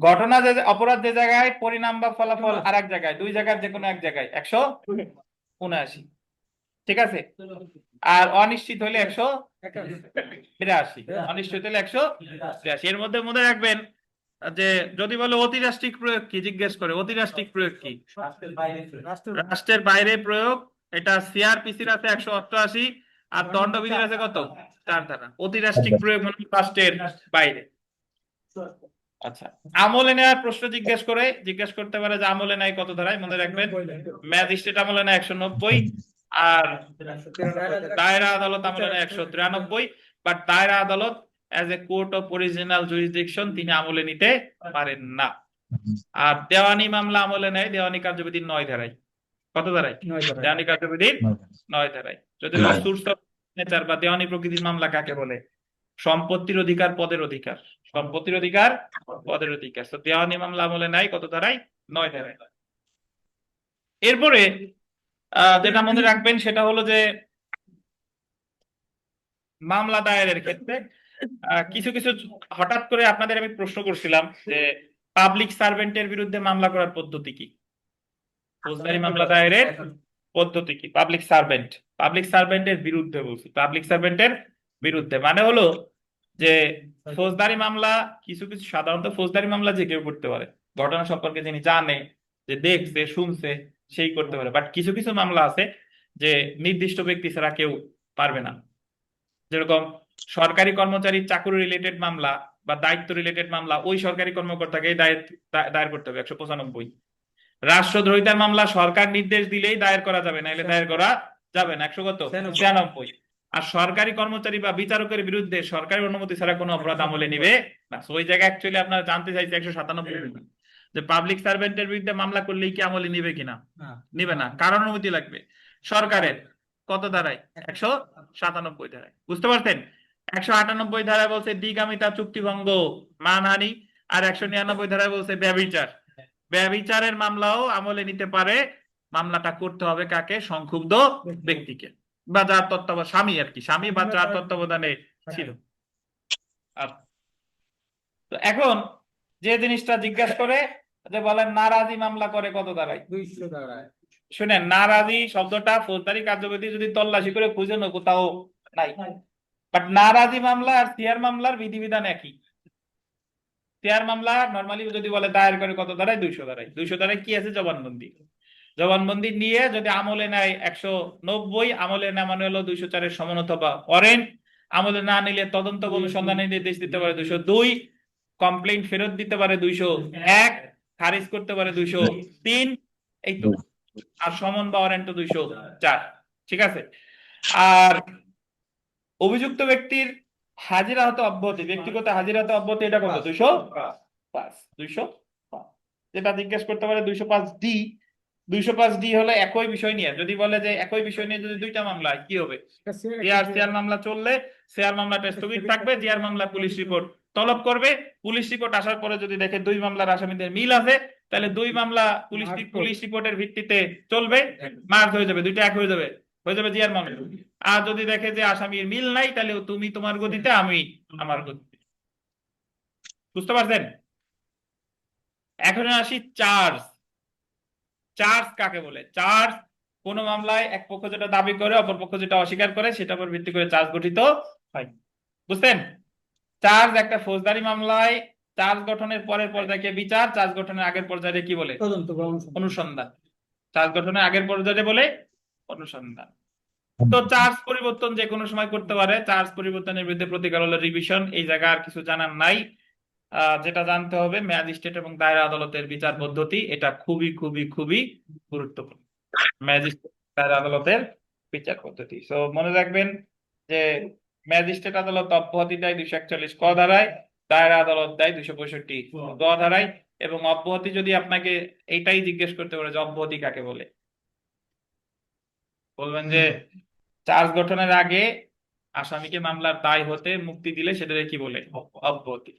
ঘটনা যে অপরাধ যে জায়গায়, পরিণাম বা ফলাফল আর এক জায়গায়, দুই জায়গার যে কোনো এক জায়গায় 179, ঠিক আছে। আর অনিশ্চিত হলে 182, অনিশ্চিত হলে 182। এর মধ্যে মনে রাখবেন যে যদি বলে অতিরাষ্ট্রিক প্রয়োগ কি, জিজ্ঞেস করে অতিরাষ্ট্রিক প্রয়োগ কি, রাষ্ট্রের বাইরে প্রয়োগ, এটা সিআরপিসির আছে 188, আর দণ্ডবিধির আছে কত, 4 ধারা। অতিরাষ্ট্রিক প্রয়োগ মানে রাষ্ট্রের বাইরে। আচ্ছা, আমলে নেওয়ার প্রশ্ন জিজ্ঞেস করতে পারে যে আমলে নেয় কত ধারায়, মনে রাখবেন ম্যাজিস্ট্রেট আমলে নেয় 190, আর দায়রা আদালত আমলে নেয় 193। বাট দায়রা আদালত as a court of original jurisdiction তিনি আমলে নিতে পারেন না। আর দেওয়ানি মামলা আমলে নেয় দেওয়ানি কার্যবিধির 9 ধারায়। কত ধারায়? দেওয়ানি কার্যবিধির 9 ধারায়। যদি বলে সোর্স অফ নেচার বা দেওয়ানি প্রকৃতির মামলা কাকে বলে, সম্পত্তির অধিকার পদের অধিকার, সম্পত্তির অধিকার পদের অধিকার। তো দেওয়ানি মামলা আমলে নাই কত ধারায়? 9 ধারায়। এরপরে যেটা মনে রাখবেন সেটা হলো যে মামলা দায়েরের ক্ষেত্রে কিছু কিছু হঠাৎ করে আপনাদের আমি প্রশ্ন করছিলাম যে পাবলিক সার্ভেন্টের বিরুদ্ধে মামলা করার পদ্ধতি কি, ফৌজদারি মামলা দায়েরের পদ্ধতি কি। পাবলিক সার্ভেন্টের বিরুদ্ধে বলছি, পাবলিক সার্ভেন্টের বিরুদ্ধে মানে হলো যে ফৌজদারি মামলা কিছু কিছু, সাধারণত ফৌজদারি মামলা যে কেউ করতে পারে, ঘটনা সম্পর্কে যিনি জানে, যে দেখছে শুনছে সেই করতে পারে। বাট কিছু কিছু মামলা আছে যে নির্দিষ্ট ব্যক্তি ছাড়া কেউ পারবে না। যেরকম সরকারি কর্মচারীর চাকরি রিলেটেড মামলা বা দায়িত্ব রিলেটেড মামলা ওই সরকারি কর্মকর্তাকে দায়ের করতে হবে 195। রাষ্ট্রদ্রোহিতার মামলা সরকার নির্দেশ দিলেই দায়ের করা যাবে, নাইলে দায়ের করা যাবে না, 196। আর সরকারি কর্মচারী বা বিচারকের বিরুদ্ধে সরকারি অনুমতি ছাড়া কোনো অপরাধ আমলে নিবে না। ওই জায়গায় অ্যাকচুয়ালি আপনারা জানতে চাইছে 197 যে পাবলিক সার্ভেন্টের বিরুদ্ধে মামলা করলেই কি আমলে নিবে কিনা, নিবে না, কারণ অনুমতি লাগবে সরকারের। কত ধারায়? 197 ধারায়। বুঝতে পারছেন? 198 ধারায় বলছে দ্বিগামিতা চুক্তিভঙ্গ মানহানি, আর 199 ধারায় বলছে ব্যভিচার। ব্যভিচারের মামলাও আমলে নিতে পারে, মামলাটা করতে হবে কাকে, সংক্ষুব্ধ ব্যক্তিকে বা যার তত্ত্বাবধানে, স্বামী আর কি, স্বামী বা যার তত্ত্বাবধানে ছিল। তো এখন যে জিনিসটা জিজ্ঞাসা করে যে বলেন নারাজি মামলা করে কত ধারায়? 200 ধারায়। শুনেন, নারাজি শব্দটা ফৌজদারি কার্যবিধি যদি তল্লাশি করে খুঁজে না কোথাও নাই। বাট নারাজি মামলা আর সিআর মামলার বিধিবিধান একই। সিআর মামলা নরমালি যদি বলে দায়ের করে কত ধারায়? 200 ধারায়। 200 ধারায় কি আছে? জবানবন্দি। জবানবন্দি নিয়ে যদি আমলে নেয় 190, আমলে না মানে হলো 204-এর সমন অথবা ওয়ারেন্ট, আমলে না নিলে তদন্ত অনুসন্ধানে নির্দেশ দিতে পারে 202, কমপ্লেইন ফেরত দিতে পারে 201, খারিজ করতে পারে 203, এই তো। আর সমন বা ওয়ারেন্ট তো 204। ঠিক আছে। আর অভিযুক্ত ব্যক্তির হাজিরা হতে অব্যাহতি, ব্যক্তিগত হাজিরা হতে অব্যাহতি, এটা কত? 205। 205 যেটা জিজ্ঞেস করতে পারে 205D। 205D হলো একই বিষয় নিয়ে, যদি বলে যে একই বিষয় নিয়ে যদি দুইটা মামলা কি হবে, সিআর মামলা চললে সিআর মামলাটা স্থগিত থাকবে, জিআর মামলা পুলিশ রিপোর্ট তলব করবে। পুলিশ রিপোর্ট আসার পরে যদি দেখে দুই মামলার আসামিদের মিল আছে, তাহলে দুই মামলা পুলিশ রিপোর্টের ভিত্তিতে চলবে, মার্জ হয়ে যাবে, দুইটা এক হয়ে যাবে জিআর মামলা। আর যদি দেখে যে আসামির মিল নাই, তাহলে তুমি তোমার গতিতে, আমি আমার গতিতে। বুঝতে পারছেন? এখন আসি চার্জ। চার্জ কাকে বলে? চার্জ কোন মামলায় এক পক্ষ যেটা দাবি করে অপর পক্ষ যেটা অস্বীকার করে সেটার উপর ভিত্তি করে চার্জ গঠিত হয়। বুঝছেন? চার্জ একটা ফৌজদারি মামলায় চার্জ গঠনের পরের পর্যায়কে বিচার, চার্জ গঠনের আগের পর্যায়ে কি বলে? তদন্ত বা অনুসন্ধান। চার্জ গঠনের আগের পর্যায়ে বলে অনুসন্ধান। তো চার্জ পরিবর্তন যে কোনো সময় করতে পারে, চার্জ পরিবর্তনের বিরুদ্ধে প্রতিকার হলো রিভিশন। এই জায়গা আর কিছু জানার নাই। যেটা জানতে হবে ম্যাজিস্ট্রেট এবং দায়রা আদালতের বিচার পদ্ধতি, এটা খুবই খুবই খুবই গুরুত্বপূর্ণ। ম্যাজিস্ট্রেট দায়রা আদালতের বিচার পদ্ধতি। সো মনে রাখবেন যে ম্যাজিস্ট্রেট আদালত অব্যাহতি দেয় 241 ক ধারায়, দায়রা আদালত দেয় 265 গ ধারায়। এবং অব্যাহতি যদি আপনাকে এইটাই জিজ্ঞেস করতে পারে যে অব্যাহতি কাকে বলে, বলবেন যে চার্জ গঠনের আগে আসামিকে মামলার দায় হতে মুক্তি দিলে সেটাকে কি বলে? অব্যাহতি।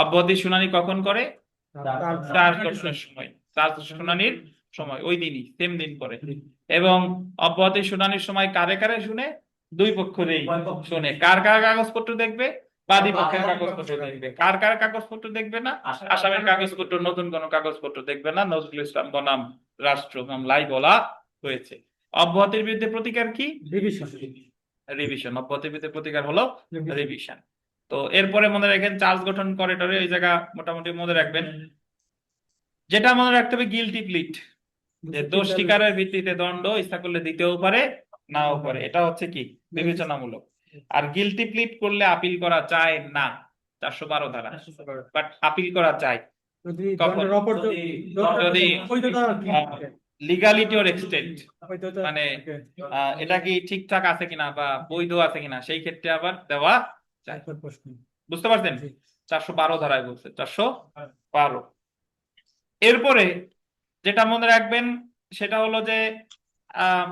অব্যাহতি শুনানি কখন করে? চার্জ গঠনের সময়। চার্জ শুনানির সময় ওই দিনই, সেম দিন করে। এবং অব্যাহতি শুনানির সময় কারে কারে শুনে? দুই পক্ষেরই শুনে। কার কার কাগজপত্র দেখবে? বাদী পক্ষের কাগজপত্র দেখবে। কার কার কাগজপত্র দেখবে না? আসামের কাগজপত্র, নতুন কোন কাগজপত্র দেখবে না। নজরুল ইসলাম বনাম রাষ্ট্র মামলায় বলা হয়েছে। অব্যাহতির বিরুদ্ধে প্রতিকার কি? রিভিশন। রিভিশন। অব্যাহতির বিরুদ্ধে প্রতিকার হলো রিভিশন। তো এরপরে মনে রাখেন চার্জ গঠন করে টরে ওই জায়গা মোটামুটি মনে রাখবেন। যেটা মনে রাখতে হবে গিলটি প্লিট, যে দোষ স্বীকারের ভিত্তিতে দণ্ড ইচ্ছা করলে দিতেও পারে নাও পারে, এটা হচ্ছে কি বিবেচনামূলক। আর গিলটি প্লিট করলে আপিল করা যায় না, 412 ধারা, বাট আপিল করা যায় যদি কখন? দণ্ডের অপর যদি বৈধতা লিগালিটি ওর এক্সটেন্ট, বৈধতা মানে থাকে। এটা কি ঠিকঠাক আছে কিনা বা বৈধ আছে কিনা, সেই ক্ষেত্রে আবার দেওয়া যায়। তারপর প্রশ্ন। বুঝতে পারছেন? জি। 412 ধারায় বলছে, 412। এরপরে যেটা মনে রাখবেন সেটা হলো যে আহ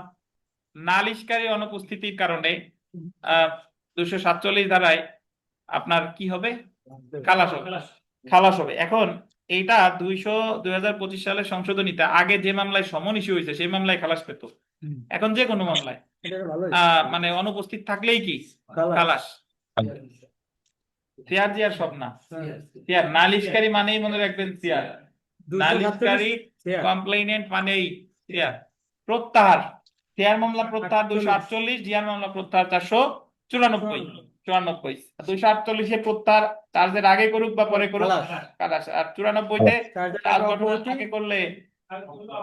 নালিশকারী অনুপস্থিতির কারণে 247 ধারায় আপনার কি হবে? খালাস হবে। খালাস হবে। এখন এইটা 2025 সালের সংশোধনীতে আগে যে মামলায় সমন ইস্যু হয়েছে সেই মামলায় খালাস পেত, হুম। এখন যে কোনো মামলায় এটা ভালো মানে অনুপস্থিত থাকলেই কি খালাস। খালাস। সিআর জিআর সব না, সিআর নালিশকারী মানেই মনে রাখবেন সিআর, নালিশকারী কমপ্লেইনেন্ট মানেই সিআর। প্রত্যাহার, সিআর মামলা প্রত্যাহার 248, জিআর মামলা প্রত্যাহার 494 94। 248 এ প্রত্যাহার চার্জের আগে করুক বা পরে করুক খালাস, আর 94 তে চার্জ গঠনের আগে করলে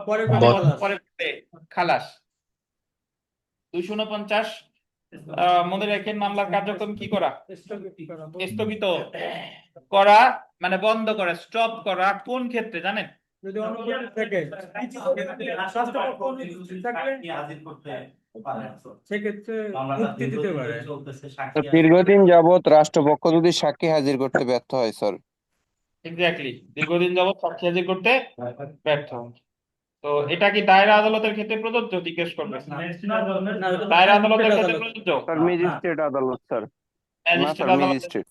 পরে পরে করলে খালাস। 249 মনে রাখেন মামলার কার্যক্রম কি করা? স্থগিত করা, মানে বন্ধ করা, স্টপ করা। কোন ক্ষেত্রে জানেন? যদি অনুপস্থিত থাকে স্বাস্থ্যপক্ষ অনুপস্থিত থাকলে সেক্ষেত্রে মুক্তি দিতে পারে। দীর্ঘদিন যাবত রাষ্ট্রপক্ষ যদি সাক্ষী হাজির করতে ব্যর্থ হয় স্যার, এক্স্যাক্টলি, দীর্ঘদিন যাবত সাক্ষী হাজির করতে ব্যর্থ হয়। তো এটা কি দায়রা আদালতের ক্ষেত্রে প্রযোজ্য? জিজ্ঞেস করবে। দায়রা আদালতের ক্ষেত্রে প্রযোজ্য? স্যার ম্যাজিস্ট্রেট আদালত স্যার, না ম্যাজিস্ট্রেট স্যার আদালত, ম্যাজিস্ট্রেট।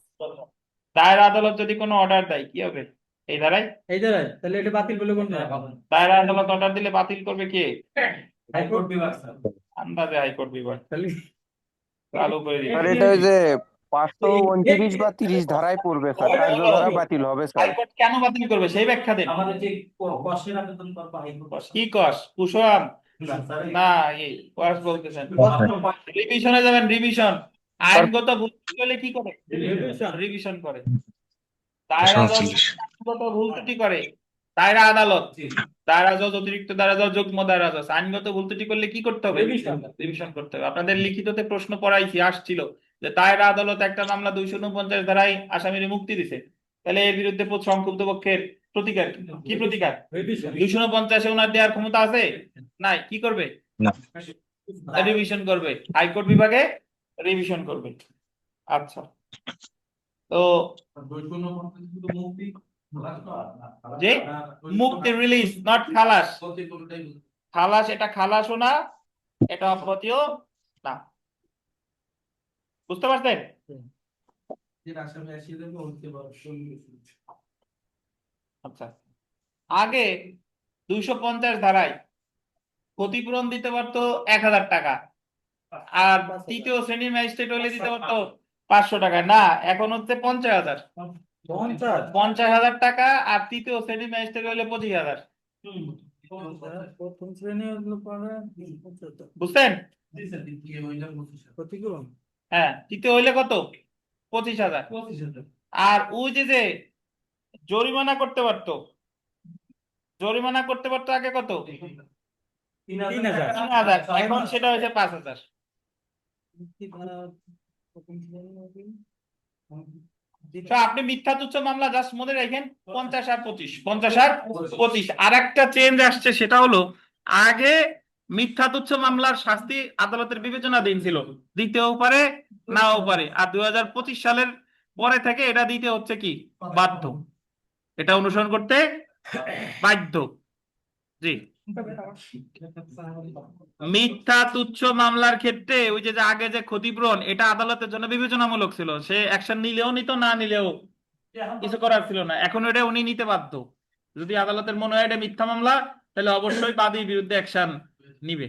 দায়রা আদালত যদি কোনো অর্ডার দেয় কি হবে এই ধারায়? এই দাঁড়ায় তাহলে এটা বাতিল বলে কোন দায়রা আদালত অর্ডার দিলে বাতিল করবে কে? হাইকোর্ট বিভাগ স্যার। আন্দাজে হাইকোর্ট বিভাগ তাহলে চালু করে দিবে। স্যার এটা ওই যে 529 বা 30 ধারায় পড়বে স্যার, কার্যধারা বাতিল হবে স্যার। হাইকোর্ট কেন বাতিল করবে সেই ব্যাখ্যা দেন। আমাদের যে কষ্টের আবেদন করবো হাইকোর্ট কি কস কুশাম না এই কস বলতেছেন, রিভিশনে যাবেন। রিভিশন আইনগত ভুল করলে কি করে? রিভিশন করে। দায়রা জজ আইনগত ভুল ত্রুটি করে, দায়রা আদালত, দায়রা জজ, অতিরিক্ত দায়রা জজ, যুগ্ম দায়রা জজ আইনগত ভুল ত্রুটি করলে কি করতে হবে? রিভিশন করতে হবে। আপনাদের লিখিততে প্রশ্ন পড়াইছি, আসছিল যে দায়রা আদালত একটা মামলা 249 ধারায় আসামির মুক্তি দিছে, তাহলে এর বিরুদ্ধে সংক্ষুব্ধ পক্ষের প্রতিকার কি? কি প্রতিকার? 250 ওনার দেওয়ার ক্ষমতা আছে? নাই, কি করবে? রিভিশন করবে, হাইকোর্ট বিভাগে রিভিশন করবে। আচ্ছা, তো যে মুক্তি, রিলিজ, নট খালাস। খালাস এটা খালাসও না, এটা অব্যাহতিও না। বুঝতে পারছেন? আচ্ছা, আগে 250 ধারায় ক্ষতিপূরণ দিতে পারতো 1000 টাকা, আর তৃতীয় শ্রেণীর ম্যাজিস্ট্রেট হলে দিতে পারতো 500 টাকা। না, এখন হচ্ছে 50,000, 50,000 টাকা, আর তৃতীয় শ্রেণীর ম্যাজিস্ট্রেট হলে 25,000। প্রথম শ্রেণী হলো পরে বুঝছেন? ক্ষতিপূরণ। হ্যাঁ, তৃতীয় হইলে কত? 25,000। আর ওই যে জরিমানা করতে পারতো, জরিমানা করতে পারতো আগে কত? 3,000, এখন সেটা হয়েছে 5,000। তো আপনি মিথ্যা তুচ্ছ মামলা জাস্ট মনে রাখেন 50 আর 25, 50 আর 25। আর একটা চেঞ্জ আসছে, সেটা হলো আগে মিথ্যা তুচ্ছ মামলার শাস্তি আদালতের বিবেচনাধীন ছিল, দিতেও পারে নাও পারে, আর 2025 সালের পরে থেকে এটা দিতে হচ্ছে কি বাধ্য, এটা অনুসরণ করতে বাধ্য। জি, মিথ্যা তুচ্ছ মামলার ক্ষেত্রে ওই যে আগে যে ক্ষতিপূরণ, এটা আদালতের জন্য বিবেচনামূলক ছিল, সে অ্যাকশন নিলেও নিত, না নিলেও কিছু করার ছিল না। এখন এটা উনি নিতে বাধ্য। যদি আদালতের মনে হয় এটা মিথ্যা মামলা, তাহলে অবশ্যই বাদীর বিরুদ্ধে অ্যাকশন নিবে।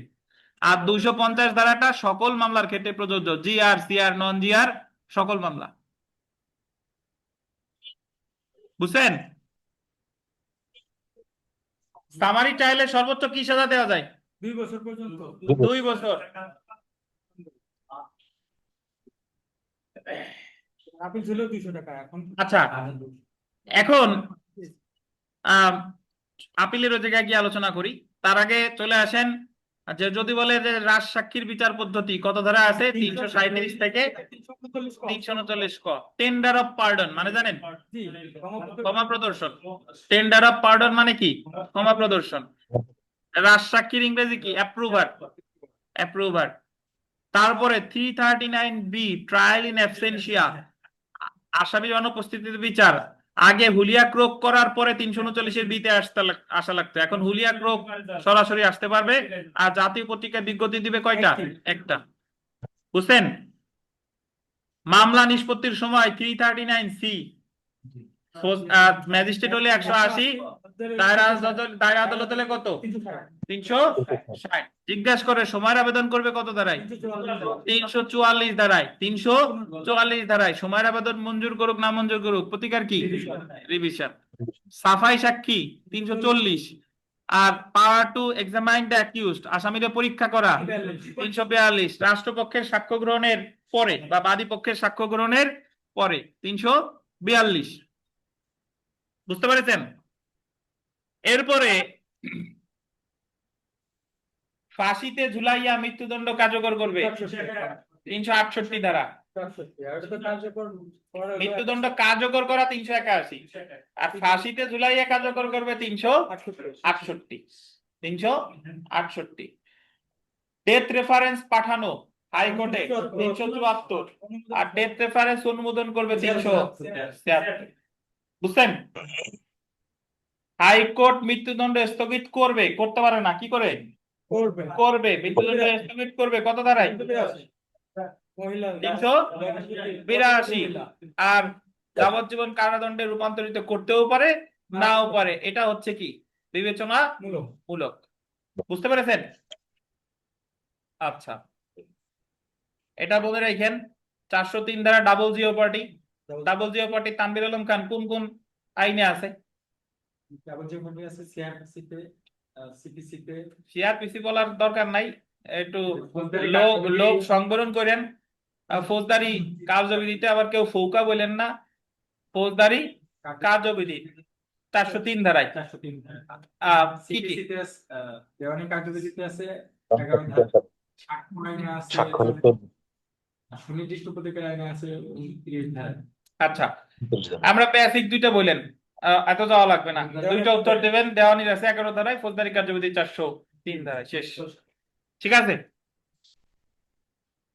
আর 250 ধারাটা সকল মামলার ক্ষেত্রে প্রযোজ্য, জিআর, সিআর, নন জিআর সকল মামলা। বুঝছেন? সামারি চাইলে সর্বোচ্চ কি সাজা দেওয়া যায়? 2 বছর পর্যন্ত 2 বছর। আপিল ছিল 200 টাকা, এখন আচ্ছা, এখন আপিলের ওই জায়গায় গিয়ে আলোচনা করি। তার আগে চলে আসেন যে যদি বলে যে রাজসাক্ষীর বিচার পদ্ধতি কত ধারা আছে? 337 থেকে 339 ক। টেন্ডার অফ পার্ডন মানে জানেন? জি, ক্ষমা প্রদর্শন। টেন্ডার অফ পার্ডন মানে কি? ক্ষমা প্রদর্শন। রাজসাক্ষীর ইংরেজি কি? অ্যাপ্রুভার। অ্যাপ্রুভার। তারপরে 339B ট্রায়াল ইন অ্যাবসেন্সিয়া, আসামির অনুপস্থিতিতে বিচার। আগে হুলিয়া ক্রোক করার পরে 339-এর বিতে আসা লাগতো, এখন হুলিয়া ক্রোক সরাসরি আসতে পারবে। আর জাতীয় পত্রিকায় বিজ্ঞপ্তি দিবে কয়টা? একটা। বুঝছেন? মামলা নিষ্পত্তির সময় 339C, ম্যাজিস্ট্রেট হলে 180, দায়রা আদালত হলে কত? 360। জিজ্ঞাসা করে সময়ের আবেদন করবে কত ধারায়? 344 ধারায়। 344 ধারায় সময়ের আবেদন মঞ্জুর করুক না মঞ্জুর করুক, প্রতিকার কি? রিভিশন। সাফাই সাক্ষী 340। আর power to examine the accused, আসামিরে পরীক্ষা করা 342। রাষ্ট্রপক্ষের সাক্ষ্য গ্রহণের পরে বা বাদী পক্ষের সাক্ষ্য গ্রহণের পরে 342। বুঝতে পেরেছেন? এরপরে ফাঁসিতে ঝুলাইয়া মৃত্যুদণ্ড কার্যকর করবে 368 ধারা। মৃত্যুদণ্ড কার্যকর করা 381, আর ফাঁসিতে ঝুলাইয়া কার্যকর করবে 368। 368। ডেথ রেফারেন্স পাঠানো হাইকোর্টে 374, আর ডেথ রেফারেন্স অনুমোদন করবে 376। বুঝছেন? হাইকোর্ট মৃত্যুদণ্ড স্থগিত করবে, করতে পারে না, কি করে? করবে। মৃত্যুদণ্ড স্থগিত করবে কত ধারায়? 382। আর যাবজ্জীবন কারাদণ্ডে রূপান্তরিত করতেও পারে, নাও পারে। এটা হচ্ছে কি? বিবেচনা মূলক। বুঝতে পেরেছেন? আচ্ছা, এটা বলে রাখেন। 403 ধারা double jeopardy. Double jeopardy Tanvir Alam Khan কোন কোন আইনে আছে? সিআরপিসি বলার দরকার নাই, একটু লোক সংবরণ করেন। ফৌজদারি কার্যবিধিতে আবার কেউ ফৌকা বলেন না, ফৌজদারি কার্যবিধি 403 ধারায়। কি কি? দেওয়ানি কার্যবিধিতে আছে 11 ধারা, সাক্ষ্য আইনে আছে, সুনির্দিষ্ট প্রতিকার আইনে আছে 29 ধারা। আচ্ছা, আমরা বেসিক দুইটা বলেন, এত যাওয়া লাগবে না, দুইটা উত্তর দেবেন। দেওয়ানির আছে 11 ধারায়, ফৌজদারি কার্যবিধি 403 ধারায়। শেষ। ঠিক আছে?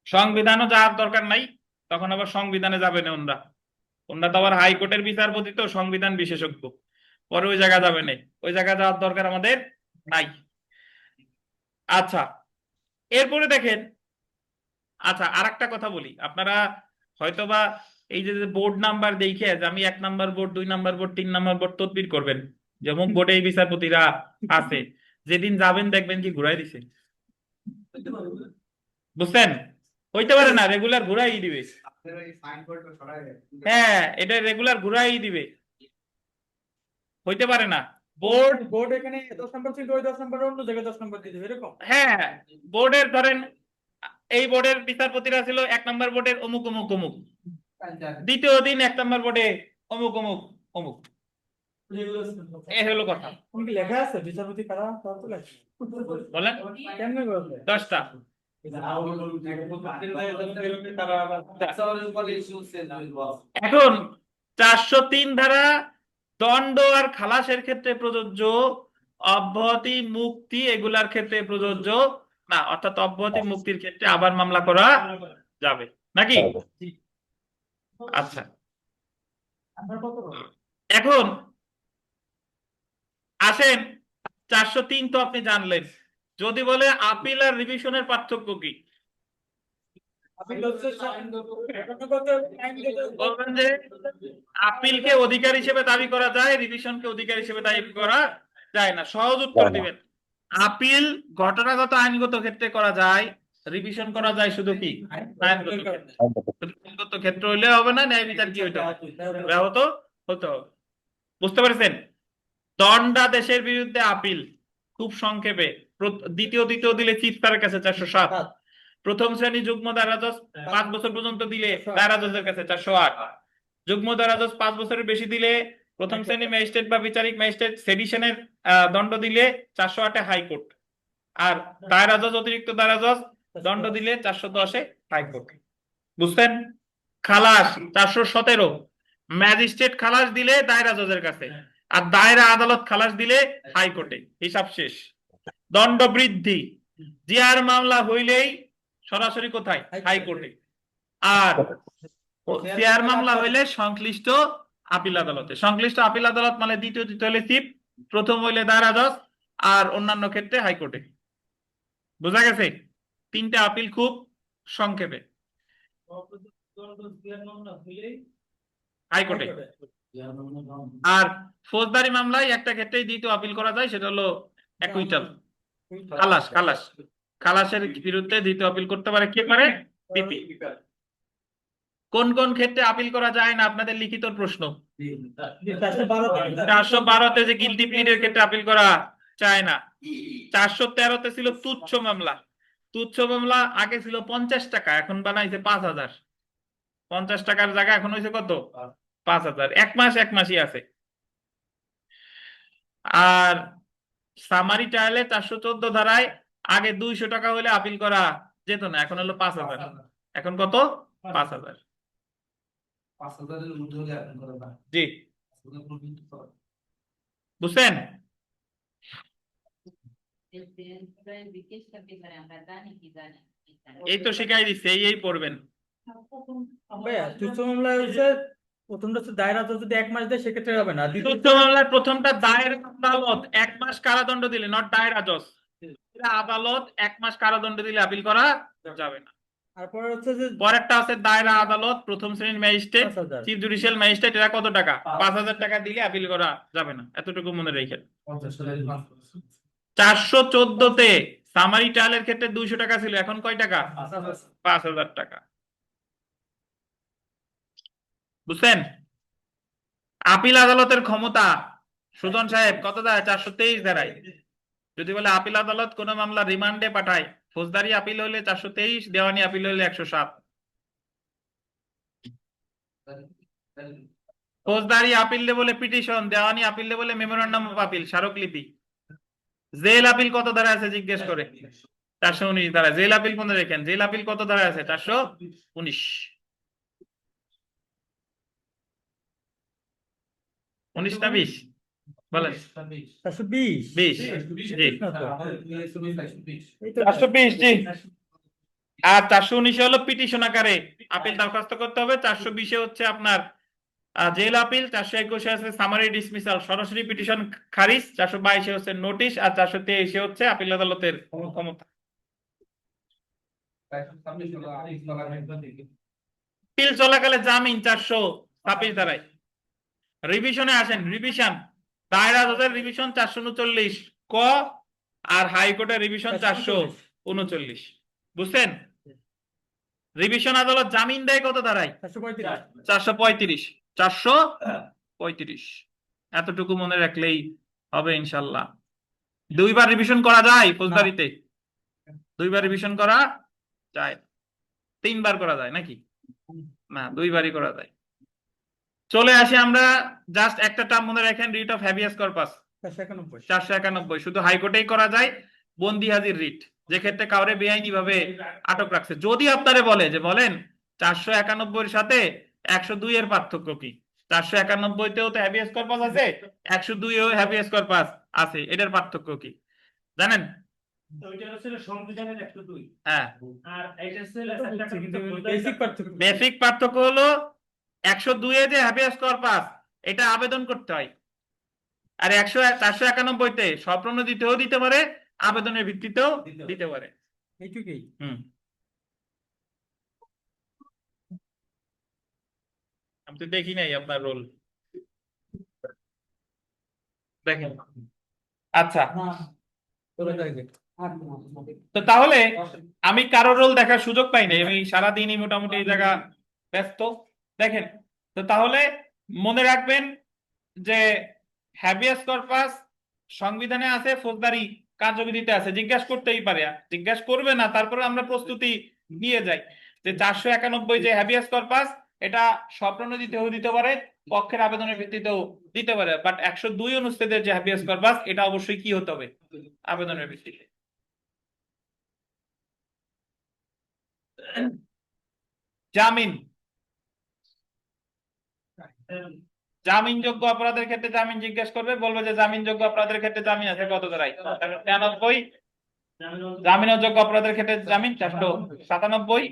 সংবিধানও যাওয়ার দরকার নাই, তখন আবার সংবিধানে যাবে না ওনরা। ওনরা তো আবার হাইকোর্টের বিচারপতি, তো সংবিধান বিশেষজ্ঞ, পরে ওই জায়গা যাবে না, ওই জায়গা যাওয়ার দরকার আমাদের নাই। আচ্ছা, এরপরে দেখেন। আচ্ছা, আর একটা কথা বলি, আপনারা হয়তোবা এই যে বোর্ড নাম্বার দেখে যে আমি 1 number board, 2 number board, 3 number board তদবির করবেন, যেমন বোর্ডে এই বিচারপতিরা আছে, যেদিন যাবেন দেখবেন কি ঘুরাই দিছে। বুঝছেন? হইতে পারে না, রেগুলার ঘুরাই দিবে। হ্যাঁ, এটা রেগুলার ঘুরাই দিবে, হইতে পারে না। বোর্ড এখানে 10 নম্বর ছিল, ওই 10 নম্বর অন্য জায়গায় 10 নম্বর দিয়ে দেবে এরকম। হ্যাঁ, বোর্ডের ধরেন এই বোর্ডের বিচারপতিরা ছিল 1 নম্বর বোর্ডের অমুক অমুক অমুক, দ্বিতীয় দিন 1 নম্বর বোর্ডে অমুক অমুক অমুক। এই হলো কথা। কোন কি লেখা আছে বিচারপতি কারা? তাও তো লেখা। বলেন কেমনে বলবে? 10টা। এখন 403 ধারা দণ্ড আর খালাসের ক্ষেত্রে প্রযোজ্য, অব্যাহতি মুক্তি এগুলার ক্ষেত্রে প্রযোজ্য না, অর্থাৎ অব্যাহতি মুক্তির ক্ষেত্রে আবার মামলা করা যাবে নাকি? আচ্ছা, এখন আসেন 403 তো আপনি জানলেন। যদি বলে আপিল আর রিভিশনের পার্থক্য কি? বলবেন যে আপিলকে অধিকার হিসেবে দাবি করা যায়, রিভিশনকে অধিকার হিসেবে দাবি করা যায় না। সহজ উত্তর দিবেন। আপিল ঘটনাগত আইনগত ক্ষেত্রে করা যায়, রিভিশন করা যায় শুধু কি আইনগত ক্ষেত্রে। আইনগত ক্ষেত্র হইলে হবে না, ন্যায় বিচার কি হইতে হবে? ব্যাহত হতে হবে। বুঝতে পেরেছেন? দণ্ডাদেশের বিরুদ্ধে আপিল খুব সংক্ষেপে, দ্বিতীয় দিলে চিফ তারের কাছে 407, প্রথম শ্রেণী যুগ্ম দায়রা জজ 5 বছর পর্যন্ত দিলে দায়রা জজের কাছে 408, যুগ্ম দায়রা জজ 5 বছরের বেশি দিলে প্রথম শ্রেণী ম্যাজিস্ট্রেট বা বিচারিক ম্যাজিস্ট্রেট সেডিশনের দণ্ড দিলে 408-এ হাইকোর্ট, আর দায়রা জজ অতিরিক্ত দায়রা জজ দণ্ড দিলে 410-এ হাইকোর্ট। বুঝছেন? খালাস 417, ম্যাজিস্ট্রেট খালাস দিলে দায়রা জজের কাছে, আর দায়রা আদালত খালাস দিলে হাইকোর্টে। হিসাব শেষ। দণ্ড বৃদ্ধি জিআর মামলা হইলেই সরাসরি কোথায়? হাইকোর্টে। আর সিআর মামলা হইলে সংশ্লিষ্ট আপিল আদালতে। সংশ্লিষ্ট আপিল আদালত মানে দ্বিতীয় হইলে চিফ, প্রথম হইলে দায়রা জজ, আর অন্যান্য ক্ষেত্রে হাইকোর্টে। বোঝা গেছে? 3টে আপিল খুব সংক্ষেপে। হাইকোর্টে। আর ফৌজদারি মামলায় একটা ক্ষেত্রেই দ্বিতীয় আপিল করা যায়, সেটা হলো অ্যাকুইটাল, খালাসের বিরুদ্ধে দ্বিতীয় আপিল করতে পারে কে পারে? পিপি। কোন কোন ক্ষেত্রে আপিল করা যায় না আপনাদের লিখিত প্রশ্ন? 412-তে যে গিলটি প্লিডের ক্ষেত্রে আপিল করা যায় না। 413-তে ছিল তুচ্ছ মামলা। তুচ্ছ মামলা আগে ছিল 50 টাকা, এখন বানাইছে 5000। 50 টাকার জায়গা এখন হয়েছে কত? 5000। এক মাসই আছে। আর সামারি ট্রায়ালে 414 ধারায় আগে 200 টাকা হলে আপিল করা যেত না, এখন হলো 5000। এখন কত? 5000। জি, বুঝছেন? এই তো শিখাই দিচ্ছে, এই পড়বেন। ভাইয়া তুচ্ছ মামলা হচ্ছে প্রথমটা হচ্ছে দায়রা জজ যদি 1 মাস দেয় সেক্ষেত্রে হবে না। তুচ্ছ মামলার প্রথমটা দায়ের আদালত 1 মাস কারাদণ্ড দিলে, নট দায়রা জজ, আদালত 1 মাস কারাদণ্ড দিলে আপিল করা যাবে না। তারপর হচ্ছে যে পরেরটা আছে দায়রা আদালত, প্রথম শ্রেণীর ম্যাজিস্ট্রেট, 5000। চিফ জুডিশিয়াল ম্যাজিস্ট্রেট, এরা কত টাকা? 5000 টাকা দিলে আপিল করা যাবে না। এতটুকু মনে রেখেন। 414-তে সামারি ট্রায়ালের ক্ষেত্রে 200 টাকা ছিল, এখন কয় টাকা? 5000 টাকা। বুঝছেন? আপিল আদালতের ক্ষমতা সুজন সাহেব কত ধারায়? 423 ধারায়। যদি বলে আপিল আদালত কোন মামলা রিমান্ডে পাঠায়, ফৌজদারি আপিল হলে 423, দেওয়ানি আপিল হলে 107। ফৌজদারি আপিল বলে পিটিশন, দেওয়ানি আপিল বলে মেমোরান্ডাম অফ আপিল, স্মারকলিপি। জেল আপিল কত ধারায় আছে জিজ্ঞেস করে? 419 ধারায়। জেল আপিল মনে রেখেন, জেল আপিল কত ধারায় আছে? 419। 19 না 20 বলেন? 420। 20। জি, না তো। এই তো 420। জি। আর 419 হলো পিটিশন আকারে আপিল দরখাস্ত করতে হবে। 420-এ হচ্ছে আপনার জেল আপিল। 421-এ আছে সামারি ডিসমিসাল, সরাসরি পিটিশন খারিজ। 422-এ হচ্ছে নোটিশ, আর 423-এ হচ্ছে আপিল আদালতের ক্ষমতা। আপিল চলাকালে জামিন 426 ধারায়। রিভিশনে আসেন, রিভিশন দায়রা জজের রিভিশন 439 ক, আর হাইকোর্টের রিভিশন 439। বুঝছেন? রিভিশন আদালত জামিন দেয় কত ধারায়? 435। 435। এতটুকু মনে রাখলেই হবে ইনশাল্লাহ। 2বার রিভিশন করা যায় ফৌজদারিতে? 2বার রিভিশন করা যায়? 3বার করা যায় নাকি? না, 2বারই করা যায়। চলে আসি আমরা, জাস্ট একটা টার্ম মনে রাখেন, রিট অফ হ্যাবিয়াস কর্পাস 491। 491। শুধু হাইকোর্টেই করা যায় বন্দি হাজির রিট, যে ক্ষেত্রে কাউরে বেআইনি ভাবে আটক রাখছে। যদি আপনারে বলে যে বলেন 491-এর সাথে 102-এর পার্থক্য কি? 491-তেও তো হ্যাবিয়াস কর্পাস আছে, 102-এও হ্যাবিয়াস কর্পাস আছে, এটার পার্থক্য কি জানেন? সংবিধানের 102। হ্যাঁ, আর এটা হচ্ছে বেসিক পার্থক্য। বেসিক পার্থক্য হলো 102-এ যে হ্যাবিয়াস কর্পাস, এটা আবেদন করতে হয়, আর 491-তে স্বপ্রণোদিতও দিতে পারে, আবেদনের ভিত্তিতেও দিতে পারে। এইটুকুই। আমি তো দেখি নাই আপনার রোল, দেখেন। আচ্ছা, তো তাহলে আমি কারোর রোল দেখার সুযোগ পাই নাই, আমি সারাদিনই মোটামুটি এই জায়গা ব্যস্ত। দেখেন, তো তাহলে মনে রাখবেন যে হ্যাবিয়াস কর্পাস সংবিধানে আছে, ফৌজদারি কার্যবিধিতে আছে, জিজ্ঞাসা করতেই পারে, জিজ্ঞাসা করবে না, তারপরে আমরা প্রস্তুতি নিয়ে যাই যে 491 যে হ্যাবিয়াস কর্পাস, এটা স্বপ্রণোদিতেও দিতে পারে, পক্ষের আবেদনের ভিত্তিতেও দিতে পারে, বাট 102 অনুচ্ছেদের যে হ্যাবিয়াস কর্পাস, এটা অবশ্যই কি হতে হবে, আবেদনের ভিত্তিতে। জামিন, জামিনযোগ্য অপরাধের ক্ষেত্রে জামিন জিজ্ঞেস করবে, বলবে যে জামিনযোগ্য অপরাধের ক্ষেত্রে জামিন আছে কত ধারায়, 93। জামিনযোগ্য অপরাধের ক্ষেত্রে জামিন 497।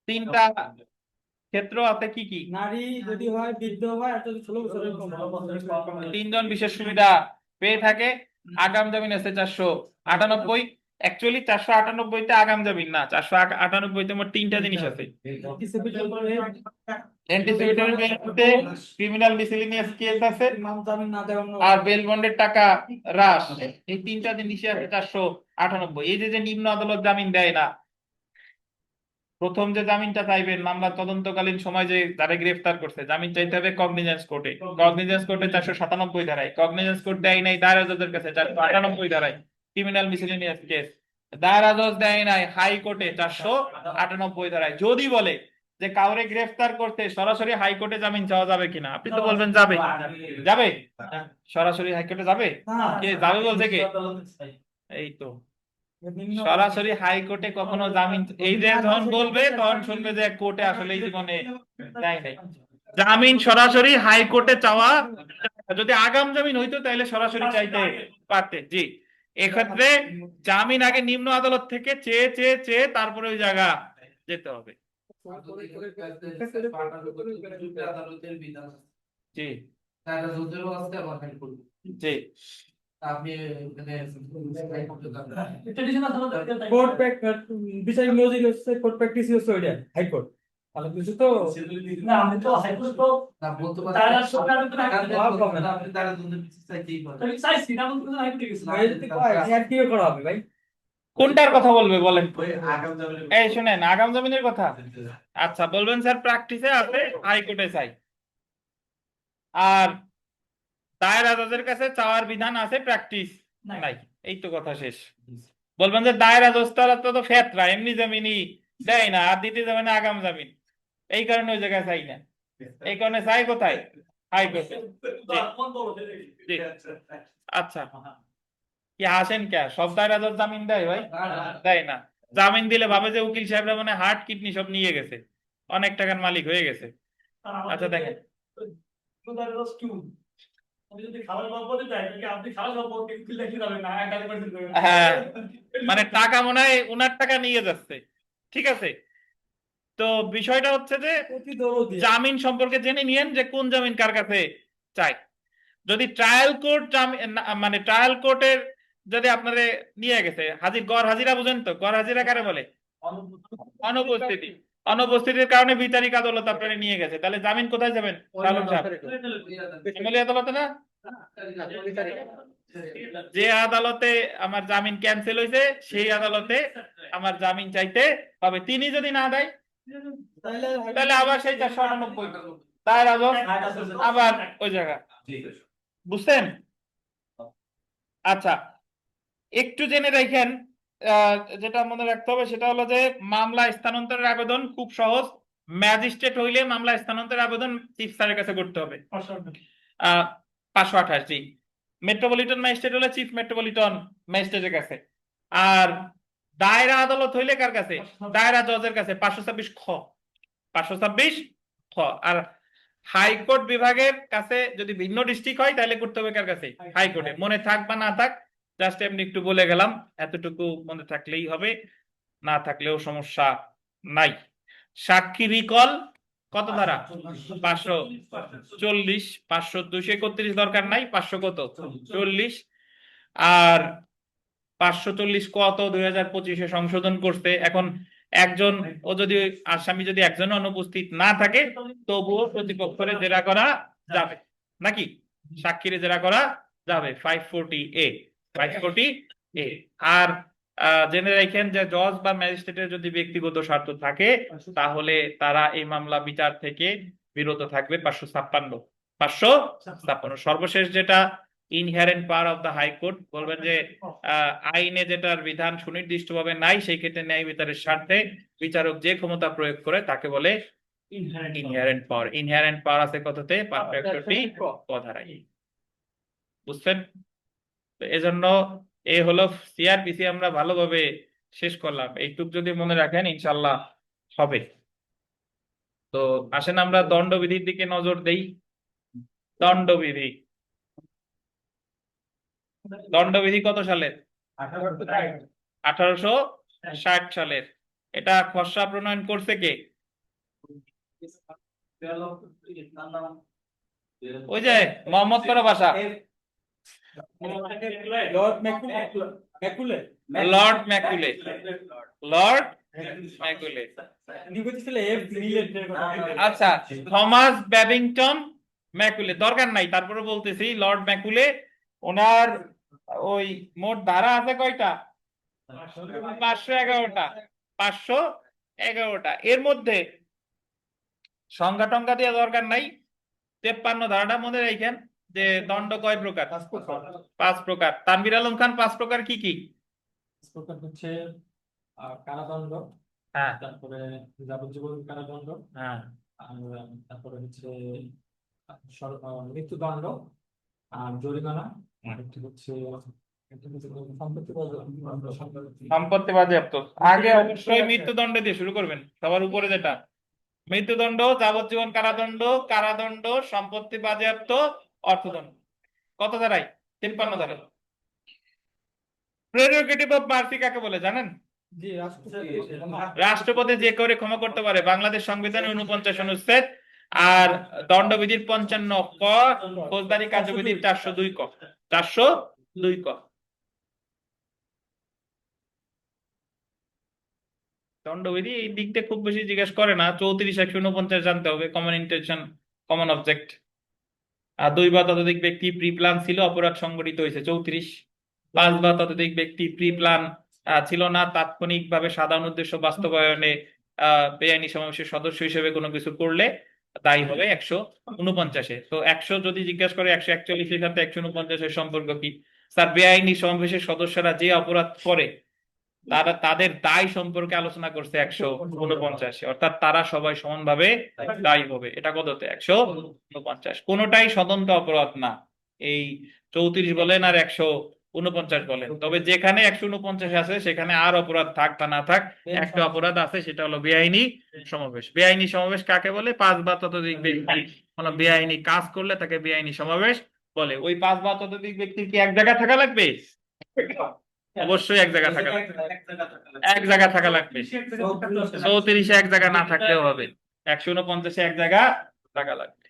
তিনটা ক্ষেত্র আছে কি কি? নারী যদি হয়, বৃদ্ধ হয়, আর যদি 16 বছরের কম হয়। তিনজন বিশেষ সুবিধা পেয়ে থাকে। আগাম জামিন আছে 498। অ্যাকচুয়ালি 498 তে আগাম জামিন না, 498 তে মোট তিনটা জিনিস আছে। Anticipatory bail, criminal miscellaneous case আছে, নাম জামিন না দেওয়া আর বেল বন্ডের টাকা হ্রাস। এই তিনটা জিনিসই আছে 498। এই যে নিম্ন আদালত জামিন দেয় না, প্রথম যে জামিনটা চাইবেন মামলা তদন্তকালীন সময় যে যারা গ্রেফতার করছে, জামিন চাইতে হবে কগনিজেন্স কোর্টে। কগনিজেন্স কোর্টে 497 ধারায়, কগনিজেন্স কোর্ট দেয় নাই দায়রা জজের কাছে 498 ধারায়, ক্রিমিনাল মিসেলেনিয়াস কেস। দায়রা জজ দেয় নাই হাইকোর্টে 498 ধারায়। যদি বলে যে কাউরে গ্রেফতার করতে সরাসরি হাইকোর্টে জামিন চাওয়া যাবে কিনা, আপনি তো বলবেন যাবে, যাবে, সরাসরি হাইকোর্টে যাবে, কে যাবে বলছে কে? এই তো, সরাসরি হাইকোর্টে কখনো জামিন, এই যে যখন বলবে তখন শুনবে যে কোর্টে আসলে এই জীবনে দেয় নাই। জামিন সরাসরি হাইকোর্টে চাওয়া, যদি আগাম জামিন হইতো তাহলে সরাসরি চাইতে পারতে। জি, এক্ষেত্রে জামিন আগে নিম্ন আদালত থেকে চেয়ে চেয়ে চেয়ে তারপরে ওই জায়গা যেতে হবে। জি জি, আপনি কোর্ট বিচারিক নজির হচ্ছে, কোর্ট প্র্যাকটিস হচ্ছে ওইটা হাইকোর্ট। তাহলে কিছু তো না আমি তো হাইকোর্ট তো না বলতে তারা পারেন সরকার তো আপনি তারা জন্য চাইতেই পারেন। আমি চাইছি না বলতে তো হাইকোর্টে গেছি ভাই যদি কয় আর কি করা হবে ভাই? কোনটার কথা বলবে বলেন? ওই আগাম জামিনের এই শুনেন, আগাম জামিনের কথা। আচ্ছা, বলবেন স্যার প্র্যাকটিসে আছে, হাইকোর্টে চাই। আর দায়রা জজের কাছে চাওয়ার বিধান আছে, প্র্যাকটিস নাই। এই তো কথা শেষ। বলবেন যে দায়রা জজ তারা তো ফেতরা, এমনি জামিনই দেয় না, আর দিতে যাবে না আগাম জামিন, এই কারণে ওই জায়গায় চাই না। এই কারণে চাই কোথায়? হাইকোর্টে। জি। আচ্ছা, কি হাসেন কে? সব দায়রা জজ জামিন দেয় ভাই? দেয় না। জামিন দিলে ভাবে যে উকিল সাহেবরা মানে হার্ট কিডনি সব নিয়ে গেছে, অনেক টাকার মালিক হয়ে গেছে। আচ্ছা দেখেন, আমি যদি খাবার বাবদ চাই তাহলে আপনি খাওয়া বাবদ কিন্তু লিখে যাবেন না, একা করে হ্যাঁ, মানে টাকা মনে হয় উনার টাকা নিয়ে যাচ্ছে। ঠিক আছে, তো বিষয়টা হচ্ছে যে অতি দরদি। জামিন সম্পর্কে জেনে নিয়েন যে কোন জামিন কার কাছে চাই। যদি ট্রায়াল কোর্ট মানে ট্রায়াল কোর্টের যদি আপনারে নিয়ে গেছে হাজির, গড় হাজিরা বুঝেন তো? গড় হাজিরা কারে বলে? অনুপস্থিতি। অনুপস্থিতির কারণে বিচারিক আদালত আপনারে নিয়ে গেছে, তাহলে জামিন কোথায় যাবেন? শালম সাহেব, ফ্যামিলি আদালতে না? যে আদালতে আমার জামিন ক্যান্সেল হয়েছে সেই আদালতে আমার জামিন চাইতে হবে। তিনি যদি না দেয় তাহলে আবার সেই 498 দায়রা জজ আবার ওই জায়গা। বুঝছেন? আচ্ছা, একটু জেনে রাখেন, যেটা মনে রাখতে হবে সেটা হলো যে মামলা স্থানান্তরের আবেদন খুব সহজ। ম্যাজিস্ট্রেট হইলে মামলা স্থানান্তরের আবেদন চিফ স্যারের কাছে করতে হবে। 528, জি। মেট্রোপলিটন ম্যাজিস্ট্রেট হলে চিফ মেট্রোপলিটন ম্যাজিস্ট্রেটের কাছে। আর দায়রা আদালত হইলে কার কাছে? দায়রা জজের কাছে, 526 খ। 526 খ। আর হাইকোর্ট বিভাগের কাছে যদি ভিন্ন ডিস্ট্রিক্ট হয় তাহলে করতে হবে কার কাছে? হাইকোর্টে। মনে থাক বা না থাক, জাস্ট এমনি একটু বলে গেলাম, এতটুকু মনে থাকলেই হবে, না থাকলেও সমস্যা নাই। সাক্ষী রিকল কত ধারা? 540, 500, 231 দরকার নাই, 500 কত? 40। আর 540 কত 2025-এ সংশোধন করতে। এখন একজন ও যদি আসামি যদি একজন অনুপস্থিত না থাকে তবুও প্রতিপক্ষরে জেরা করা যাবে, নাকি সাক্ষীরে জেরা করা যাবে 540A। 540A। আর জেনে রাখেন যে জজ বা ম্যাজিস্ট্রেটের যদি ব্যক্তিগত স্বার্থ থাকে তাহলে তারা এই মামলা বিচার থেকে বিরত থাকবে। 556। 556। সর্বশেষ যেটা inherent power of the high court, বলবেন যে আইনে যেটার বিধান সুনির্দিষ্টভাবে নাই, সেই ক্ষেত্রে ন্যায় বিচারের স্বার্থে বিচারক যে ক্ষমতা প্রয়োগ করে তাকে বলে ইনহেরেন্ট পাওয়ার। ইনহেরেন্ট পাওয়ার আছে কততে? পারফেক্টলি ক ধারায়। বুঝছেন? তো এজন্য এ হলো সিআরপিসি, আমরা ভালোভাবে শেষ করলাম। এইটুক যদি মনে রাখেন ইনশাল্লাহ হবে। তো আসেন আমরা দণ্ডবিধির দিকে নজর দেই। দণ্ডবিধি, দণ্ডবিধি কত সালের? 1860 সালের। এটা খসড়া প্রণয়ন করছে কে? ওই যে মোহাম্মদ করা ভাষা, লর্ড ম্যাকুলে লর্ড ম্যাকুলে। লর্ড ম্যাকুলে। উনি বলছিল এফ রিলেটেড কথা। আচ্ছা, থমাস ব্যাবিংটন ম্যাকুলে, দরকার নাই, তারপরে বলতেছি লর্ড ম্যাকুলে। ওনার ওই মোট ধারা আছে কয়টা? 511টা। 511টা। এর মধ্যে সংজ্ঞা টঙ্গা দিয়ে দরকার নাই। 53 ধারাটা মনে রাখেন যে দণ্ড কয় প্রকার? 5 প্রকার। তানভীর আলম খান, 5 প্রকার কি কি? প্রকার হচ্ছে কারাদণ্ড, হ্যাঁ তারপরে যাবজ্জীবন কারাদণ্ড, হ্যাঁ আর তারপরে হচ্ছে মৃত্যুদণ্ড, আর জরিমানা, আর একটি হচ্ছে সম্পত্তি বাজেয়াপ্ত। আগে অবশ্যই মৃত্যুদণ্ড দিয়ে শুরু করবেন, সবার উপরে যেটা মৃত্যুদণ্ড, যাবজ্জীবন কারাদণ্ড, কারাদণ্ড, সম্পত্তি বাজেয়াপ্ত, অর্থদণ্ড। কত ধারায়? 53 ধারায়। প্রেরোগেটিভ অফ মার্সি কাকে বলে জানেন? জি রাষ্ট্রপতি যে করে ক্ষমা করতে পারে, বাংলাদেশ সংবিধানের 49 অনুচ্ছেদ। আর দণ্ডবিধির 55 ক, ফৌজদারি কার্যবিধির 402 ক। 402 ক। দণ্ডবিধি এই দিকটা খুব বেশি জিজ্ঞেস করে না। 34, 149 জানতে হবে, কমন ইন্টেনশন, কমন অবজেক্ট। আর 2 বা ততোধিক ব্যক্তি প্রি প্ল্যান ছিল, অপরাধ সংঘটিত হয়েছে 34। 5 বা ততোধিক ব্যক্তি প্রি প্ল্যান ছিল না, তাৎক্ষণিকভাবে সাধারণ উদ্দেশ্য বাস্তবায়নে বেআইনি সমাবেশের সদস্য হিসেবে কোনো কিছু করলে দায়ী হবে 149-এ। তো 100 যদি জিজ্ঞাসা করে 141-এর সাথে 149-এর সম্পর্ক কি? স্যার, বেআইনি সমাবেশের সদস্যরা যে অপরাধ করে তাদের দায় সম্পর্কে আলোচনা করছে 149-এ, অর্থাৎ তারা সবাই সমানভাবে দায়ী হবে। এটা কততে? 149। কোনোটাই স্বতন্ত্র অপরাধ না, এই 34 বলেন আর 149 বলেন। তবে যেখানে 149 আছে সেখানে আর অপরাধ থাক বা না থাক, একটা অপরাধ আছে, সেটা হলো বেআইনি সমাবেশ। বেআইনি সমাবেশ কাকে বলে? 5 বা ততোধিক ব্যক্তি কোনো বেআইনি কাজ করলে তাকে বেআইনি সমাবেশ বলে। ওই 5 বা ততোধিক ব্যক্তির কি এক জায়গায় থাকা লাগবে? অবশ্যই এক জায়গায় থাকা লাগবে। এক জায়গা থাকা লাগবে। 34-এ এক জায়গা না থাকলেও হবে, 149-এ এক জায়গা থাকা লাগবে।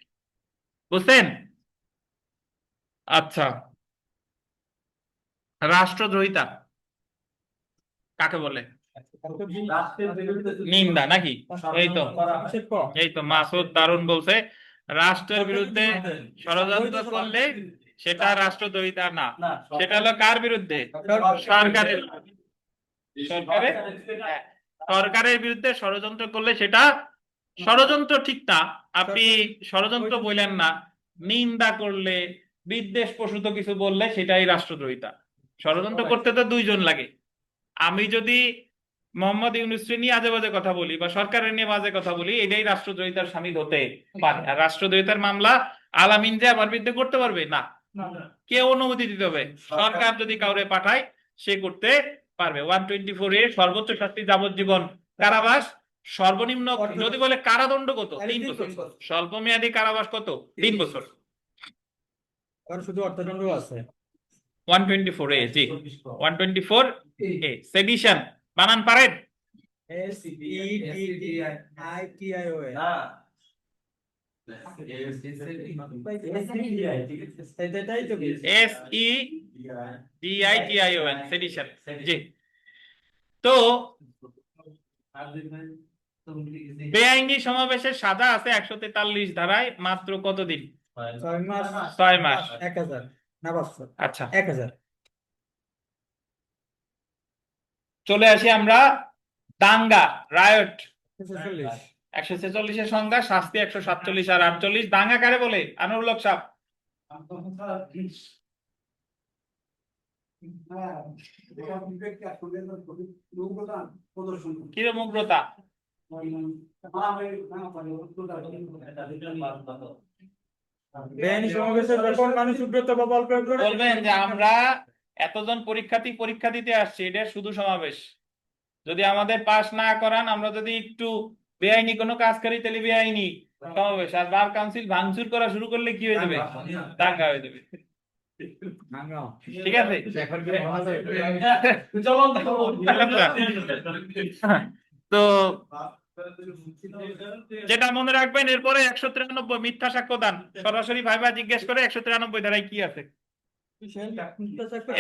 বুঝছেন? আচ্ছা, রাষ্ট্রদ্রোহিতা কাকে বলে? নিন্দা নাকি? এই তো মাসুদ দারুন বলছে। রাষ্ট্রের বিরুদ্ধে ষড়যন্ত্র করলে সেটা রাষ্ট্রদ্রোহিতা না, সেটা হলো কার বিরুদ্ধে? সরকারের। হ্যাঁ, সরকারের বিরুদ্ধে ষড়যন্ত্র করলে সেটা ষড়যন্ত্র ঠিক না, আপনি ষড়যন্ত্র বললেন না। নিন্দা করলে, বিদ্বেষ প্রসূত কিছু বললে সেটাই রাষ্ট্রদ্রোহিতা। ষড়যন্ত্র করতে তো 2 জন লাগে। আমি যদি মোহাম্মদ ইউনূসকে নিয়ে আজে বাজে কথা বলি বা সরকারের নিয়ে বাজে কথা বলি, এটাই রাষ্ট্রদ্রোহিতার শামিল হতে পারে। আর রাষ্ট্রদ্রোহিতার মামলা আলামিন যে আমার বিরুদ্ধে করতে পারবে না, কে অনুমতি দিতে হবে? সরকার যদি কাউরে পাঠায় সে করতে পারবে। 124-এ সর্বোচ্চ শাস্তি যাবজ্জীবন কারাবাস, সর্বনিম্ন যদি বলে কারাদণ্ড কত? 3 বছর। স্বল্প মেয়াদী কারাবাস কত? 3 বছর। শুধু অর্থদণ্ড আছে 124-এ, জি 124-এ। সেডিশন বানান পারেন? SEDITION, sedition. জি। তো বেআইনি সমাবেশের সাজা আছে 143 ধারায়, মাত্র কতদিন? 6 মাস। 1000 না 500। আচ্ছা, 1000। চলে আসি আমরা দাঙ্গা, রায়ট। 146-এর সংজ্ঞা শাস্তি 147 আর 48। দাঙ্গা কারে বলে আনোয়ারুল হক সাহেব? কিরম উগ্রতা? বেআইনি সমাবেশের ব্যাপক মানুষ উগ্রতা বা বল প্রয়োগ করে বলবেন যে আমরা এতজন পরীক্ষার্থী পরীক্ষা দিতে আসছি, এটা শুধু সমাবেশ। যদি আমাদের পাস না করান, আমরা যদি একটু বেআইনি কোনো কাজ করি, তাহলে বেআইনি সমাবেশ। আর বার কাউন্সিল ভাঙচুর করা শুরু করলে কি হয়ে যাবে? দাঙ্গা হয়ে যাবে। ঠিক আছে? তো যেটা মনে রাখবেন, এরপরে 193 মিথ্যা সাক্ষ্য দান। সরাসরি ভাইবা জিজ্ঞেস করে 193 ধারায় কি আছে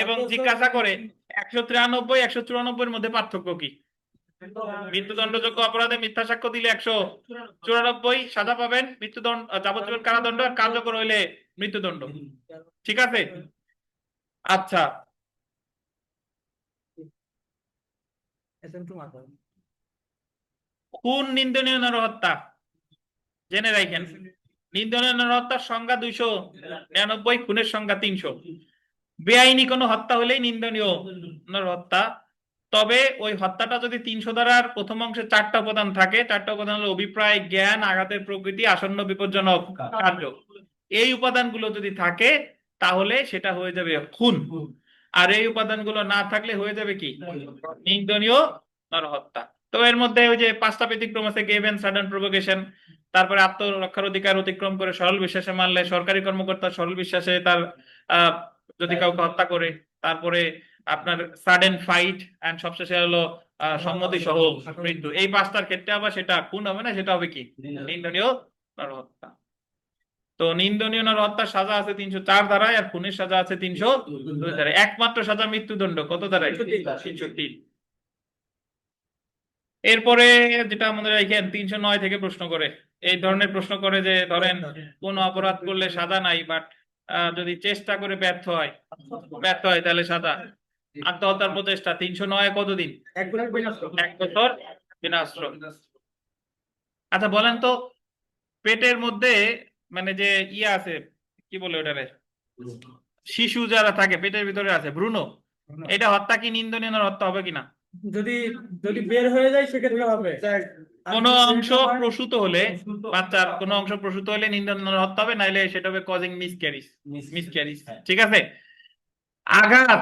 এবং জিজ্ঞাসা করে 193 194 মধ্যে পার্থক্য কি। মৃত্যুদণ্ডযোগ্য অপরাধে মিথ্যা সাক্ষ্য দিলে 194 সাজা পাবেন, মৃত্যুদণ্ড, যাবজ্জীবন কারাদণ্ড, আর কার্যকর হইলে মৃত্যুদণ্ড। ঠিক আছে? আচ্ছা, খুন নিন্দনীয় নরহত্যা জেনে রাখেন। নিন্দনীয় নরহত্যার সংজ্ঞা 299, খুনের সংজ্ঞা 300। বেআইনি কোনো হত্যা হলেই নিন্দনীয় নরহত্যা। তবে ওই হত্যাটা যদি 300 ধারার প্রথম অংশে 4টা উপাদান থাকে, 4টা উপাদান হলো অভিপ্রায়, জ্ঞান, আঘাতের প্রকৃতি, আসন্ন বিপজ্জনক কার্য। এই উপাদানগুলো যদি থাকে তাহলে সেটা হয়ে যাবে খুন। আর এই উপাদানগুলো না থাকলে হয়ে যাবে কি? নিন্দনীয় নরহত্যা। তো এর মধ্যে ওই যে 5টা ব্যতিক্রম আছে, গেভ এন্ড সাডেন প্রভোকেশন, তারপরে আত্মরক্ষার অধিকার অতিক্রম করে সরল বিশ্বাসে মারলে, সরকারি কর্মকর্তা সরল বিশ্বাসে তার যদি কাউকে হত্যা করে, তারপরে আপনার সাডেন ফাইট, এন্ড সবশেষে হলো সম্মতি সহ মৃত্যু। এই 5টার ক্ষেত্রে আবার সেটা খুন হবে না, সেটা হবে কি? নিন্দনীয় নরহত্যা। তো নিন্দনীয় নরহত্যার সাজা আছে 304 ধারায়, আর খুনের সাজা আছে 302 ধারায়। একমাত্র সাজা মৃত্যুদণ্ড কত ধারায়? 303। এরপরে যেটা মনে রাখেন, 309 থেকে প্রশ্ন করে। এই ধরনের প্রশ্ন করে যে ধরেন কোন অপরাধ করলে সাজা নাই, বাট যদি চেষ্টা করে ব্যর্থ হয় তাহলে সাজা। আত্মহত্যার প্রচেষ্টা 309 কতদিন? 1 বছর বিনাশ। 1 বছর বিনাশ্রম। আচ্ছা বলেন তো, পেটের মধ্যে মানে যে ইয়ে আছে, কি বলে ওটারে, শিশু যারা থাকে পেটের ভিতরে আছে, ভ্রূণ, এটা হত্যা কি নিন্দনীয় হত্যা হবে কিনা? যদি যদি বের হয়ে যায় সেক্ষেত্রে হবে। কোন অংশ প্রসূত হলে, বাচ্চার কোন অংশ প্রসূত হলে নিন্দনীয় হত্যা হবে, নাইলে সেটা হবে কজিং মিসক্যারিজ। ঠিক আছে? আঘাত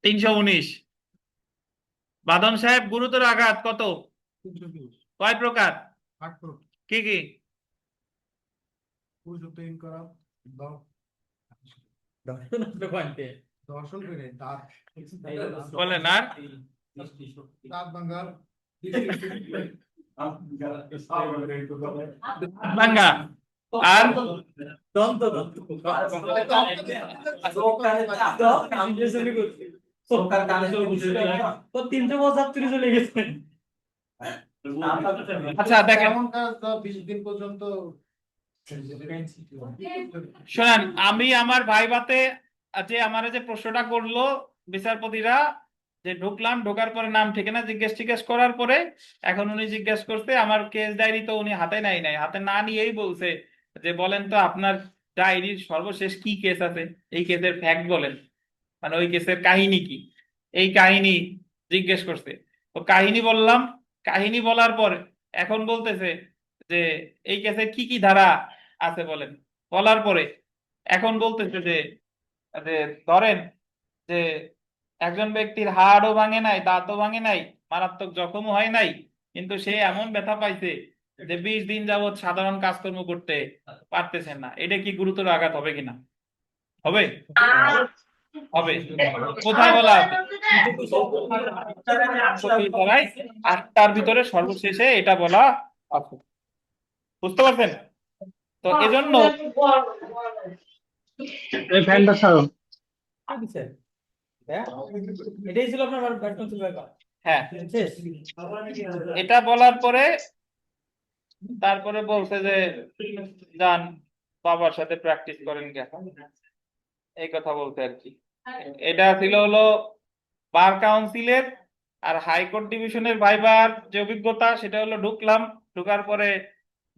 319। বাদন সাহেব, গুরুতর আঘাত কত? কয় প্রকার? কি কি? দর্শন করে দাঁত বলেন আর। দাঁত ভাঙা ভাঙ্গা আর দন্ত তো 335 চলে গেছে। আচ্ছা দেখেন, এমন কাজ 20 দিন পর্যন্ত শোনেন, আমি আমার ভাইভাতে যে আমার যে প্রশ্নটা করলো বিচারপতিরা, যে ঢুকলাম, ঢোকার পরে নাম ঠিকানা জিজ্ঞেস করার পরে এখন উনি জিজ্ঞেস করতে, আমার কেস ডায়েরি তো উনি হাতে নাই, হাতে না নিয়েই বলছে যে বলেন তো আপনার ডায়েরির সর্বশেষ কি কেস আছে, এই কেসের ফ্যাক্ট বলেন, মানে ওই কেসের কাহিনী কি, এই কাহিনী জিজ্ঞেস করছে। তো কাহিনী বললাম, কাহিনী বলার পর এখন বলতেছে যে এই কেসে কি কি ধারা আছে বলেন। বলার পরে এখন বলতেছে যে যে ধরেন যে একজন ব্যক্তির হাড়ও ভাঙে নাই, দাঁতও ভাঙে নাই, মারাত্মক জখমও হয় নাই, কিন্তু সে এমন ব্যথা পাইছে যে 20 দিন যাবত সাধারণ কাজকর্ম করতে পারতেছেন না। এটা কি গুরুতর আঘাত হবে কিনা? হবে? হবে। কোথায় বলা আছে? 8টার ভিতরে সর্বশেষে এটা বলা আছে। বুঝতে পারছেন? তো এজন্য এটাই ছিল আপনার ব্যাপার। হ্যাঁ, শেষ। এটা বলার পরে তারপরে বলছে যে যান বাবার সাথে প্র্যাকটিস করেন কেন, এই কথা বলতে আর কি। এটা ছিল হলো বার কাউন্সিলের আর হাইকোর্ট ডিভিশনের ভাইবার যে অভিজ্ঞতা সেটা হলো ঢুকলাম, ঢুকার পরে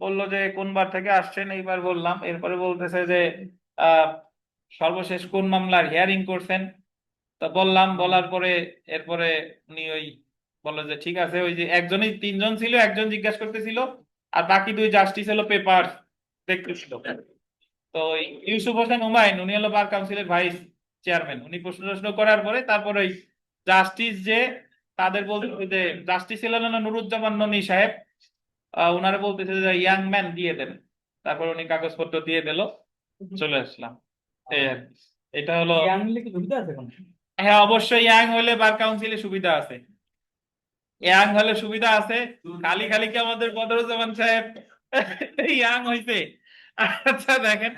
বললো যে কোন বার থেকে আসছেন, এইবার বললাম, এরপরে বলতেছে যে আহ সর্বশেষ কোন মামলার হিয়ারিং করছেন। তো বললাম, বলার পরে এরপরে উনি ওই বললো যে ঠিক আছে, ওই যে একজনই, তিনজন ছিল, একজন জিজ্ঞাসা করতেছিল আর বাকি দুই জাস্টিস হলো পেপার দেখতেছিল। তো ওই ইউসুফ হোসেন হুমায়ুন, উনি হলো বার কাউন্সিলের ভাইস চেয়ারম্যান, উনি প্রশ্ন টশ্ন করার পরে তারপরে ওই জাস্টিস যে তাদের বলতে যে জাস্টিস ছিলেন হলো নুরুজ্জামান ননী সাহেব, ওনারা বলতেছে যে ইয়াং ম্যান দিয়ে দেন, তারপর উনি কাগজপত্র দিয়ে দিল, চলে আসলাম। এই আর কি। এটা হলো, ইয়াং হলে কি সুবিধা আছে কোনো? হ্যাঁ অবশ্যই ইয়াং হলে বার কাউন্সিলে সুবিধা আছে, ইয়াং হলে সুবিধা আছে। খালি খালি কি আমাদের বদরুজ্জামান সাহেব ইয়াং হইছে? আচ্ছা দেখেন,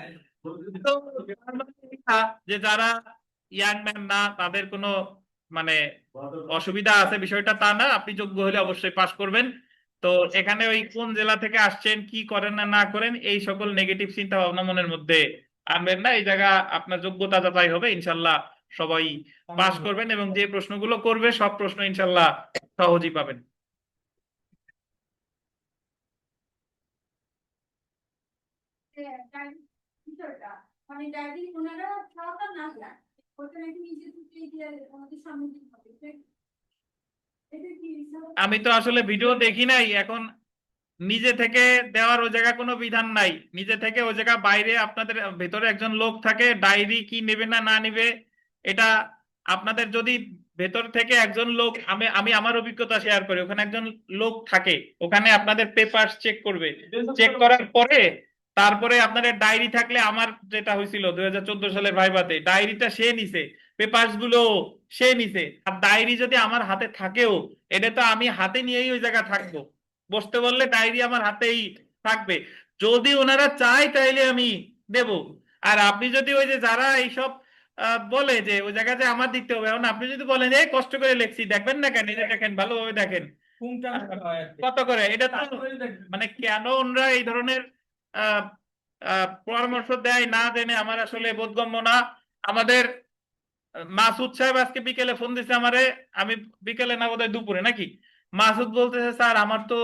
তো তার মানে এই না যে যারা ইয়াং ম্যান না তাদের কোনো মানে অসুবিধা আছে, বিষয়টা তা না। আপনি যোগ্য হলে অবশ্যই পাশ করবেন। তো এখানে ওই কোন জেলা থেকে আসছেন, কি করেন না না করেন, এই সকল নেগেটিভ চিন্তা ভাবনা মনের মধ্যে আনবেন না। এই জায়গা আপনার যোগ্যতা যাচাই হবে, ইনশাল্লাহ সবাই পাশ করবেন, এবং যে প্রশ্নগুলো করবে সব প্রশ্ন ইনশাল্লাহ সহজই পাবেন। মানে ডায়েরি ওনারা খাওয়াটা না যায়, ওটা নাকি নিজে থেকে দিয়ে আমাদের সম্মুখীন হবে, এটা কি আমি তো আসলে ভিডিও দেখি নাই, এখন নিজে থেকে দেওয়ার ওই জায়গা কোনো বিধান নাই। নিজে থেকে ওই জায়গা বাইরে আপনাদের ভেতরে একজন লোক থাকে, ডায়েরি কি নেবে না না নেবে এটা আপনাদের যদি ভেতর থেকে একজন লোক, আমি আমি আমার অভিজ্ঞতা শেয়ার করি, ওখানে একজন লোক থাকে, ওখানে আপনাদের পেপার চেক করবে, চেক করার পরে তারপরে আপনাদের ডায়েরি থাকলে, আমার যেটা হয়েছিল 2014 সালের ভাইভাতে, ডায়েরিটা সে নিছে, পেপারস গুলো সে নিছে, আর ডায়েরি যদি আমার হাতে থাকেও এটা তো আমি হাতে নিয়েই ওই জায়গা থাকবো, বসতে বললে ডায়েরি আমার হাতেই থাকবে। যদি ওনারা চায় তাইলে আমি দেব। আর আপনি যদি ওই যে যারা এইসব বলে যে ওই জায়গায় যে আমার দিতে হবে, এখন আপনি যদি বলেন যে এই কষ্ট করে লেখছি, দেখবেন না কেন, এটা দেখেন ভালোভাবে দেখেন কোনটা হয় আর কি। কত করে, এটা তো মানে কেন ওনারা এই ধরনের আহ পরামর্শ দেয় না জেনে আমার আসলে বোধগম্য না। আমাদের মাসুদ সাহেব আজকে বিকেলে ফোন দিছে আমারে, আমি বিকেলে না বোধহয় দুপুরে নাকি, মাসুদ বলতেছে স্যার আমার তো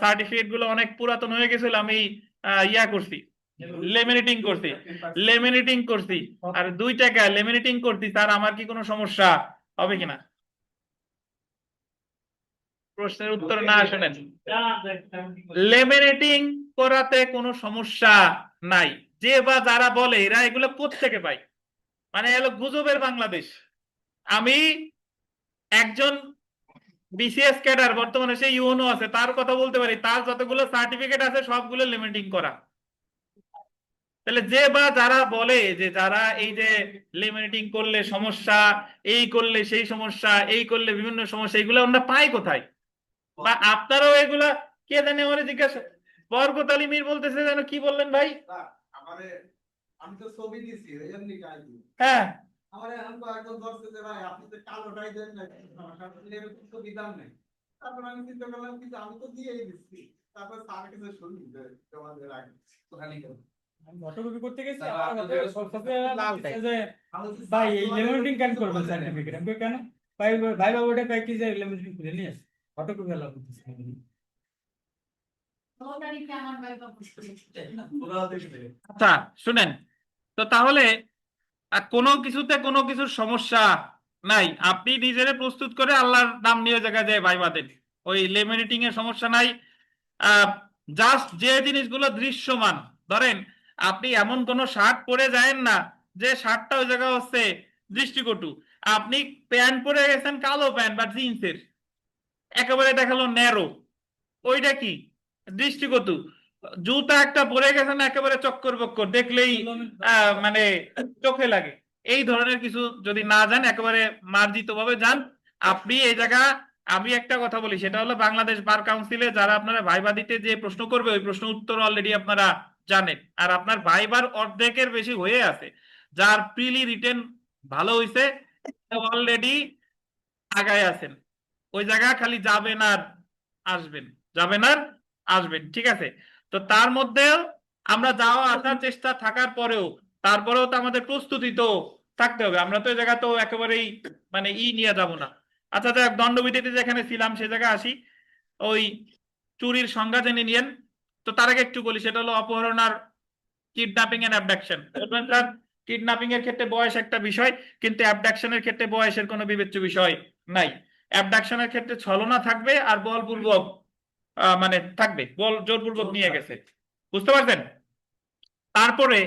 সার্টিফিকেট গুলো অনেক পুরাতন হয়ে গেছিল, আমি ইয়া করছি, লেমিনেটিং করছি, লেমিনেটিং করছি, আর 2 টাকা লেমিনেটিং করছি, স্যার আমার কি কোনো সমস্যা হবে কিনা? প্রশ্নের উত্তর না শোনেন, লেমিনেটিং করাতে কোনো সমস্যা নাই। যে বা যারা বলে এরা এগুলো কোত্থেকে পায়, মানে এলো গুজবের বাংলাদেশ। আমি একজন বিসিএস ক্যাডার, বর্তমানে সে ইউনো আছে, তার কথা বলতে পারি, তার যতগুলো সার্টিফিকেট আছে সবগুলো লিমিটিং করা। তাহলে যে বা যারা বলে যে যারা এই যে লিমিটিং করলে সমস্যা, এই করলে সেই সমস্যা, এই করলে বিভিন্ন সমস্যা, এগুলো আমরা পাই কোথায়? বা আপনারাও এগুলা, কে জানে, আমার জিজ্ঞাসা, বরকত আলী মীর বলতেছে যেন কি বললেন ভাই? আমি তো ছবি দিছি এই জন্য কাজ হ্যাঁ আমার এখন তো একদম ধরছে যে ভাই আপনি তো কালোটাই দেন না, এরকম তো বিধান নেই। তারপর আমি চিন্তা করলাম কি যে আমি তো দিয়েই দিচ্ছি, তারপর স্যার কিছু শুনি তোমাদের আগে ওখানে গেল। আমি ফটোকপি করতে গেছি, না, আমার আপনাদের হাতে সবচেয়ে লালটাই। যে ভাই এই লেমিনেটিং কেন করবেন সার্টিফিকেট? আমি কই, কেন ভাই? ভাই বাবু এটা কয়েকটি যে লেমিনেটিং করে নিয়ে আসে, ফটোকপি এলাও করতেছে। সহকারীকে আমার বাইবা বুঝতে আচ্ছা শুনেন, তো তাহলে কোনো কিছুতে কোনো কিছুর সমস্যা নাই, আপনি নিজেরে প্রস্তুত করে আল্লাহর নাম নিয়ে জায়গায় যায় ভাইবা দেন, ওই লেমিনেটিং এর সমস্যা নাই। জাস্ট যে জিনিসগুলো দৃশ্যমান, ধরেন আপনি এমন কোন শার্ট পরে যায়েন না যে শার্টটা ওই জায়গা হচ্ছে দৃষ্টিকটু, আপনি প্যান্ট পরে গেছেন কালো প্যান্ট বা জিন্সের, একেবারে দেখালো ন্যারো, ওইটা কি দৃষ্টিকটু। জুতা একটা পরে গেছেন একেবারে চক্কর বক্কর, দেখলেই মানে চোখে লাগে। এই ধরনের কিছু যদি না যান, একেবারে মার্জিত ভাবে যান আপনি এই জায়গা। আমি একটা কথা বলি, সেটা হলো বাংলাদেশ বার কাউন্সিলে যারা আপনারা ভাইবা দিতে যে প্রশ্ন করবে, ওই প্রশ্ন উত্তর অলরেডি আপনারা জানেন, আর আপনার ভাইবার অর্ধেকের বেশি হয়ে আছে। যার প্রিলি রিটেন ভালো হয়েছে অলরেডি আগায় আছেন, ওই জায়গা খালি যাবেন আর আসবেন, যাবেন আর আসবেন, ঠিক আছে? তো তার মধ্যেও আমরা যাওয়া আসার চেষ্টা থাকার পরেও, তারপরেও তো আমাদের প্রস্তুতি তো থাকতে হবে। আমরা তো এই জায়গা তো একেবারেই মানে নিয়ে যাব না। আচ্ছা যাক, দণ্ডবিধিতে যেখানে ছিলাম সে জায়গায় আসি। ওই চুরির সংজ্ঞা জেনে নিয়েন। তো তার আগে একটু বলি, সেটা হলো অপহরণ আর kidnapping and abduction. Sir, kidnapping এর ক্ষেত্রে বয়স একটা বিষয়, কিন্তু অ্যাবডাকশনের ক্ষেত্রে বয়সের কোনো বিবেচ্য বিষয় নাই। অ্যাবডাকশনের ক্ষেত্রে ছলনা থাকবে আর বলপূর্বক মানে থাকবে, জোরপূর্বক নিয়ে গেছে। বুঝতে পারছেন? তারপরে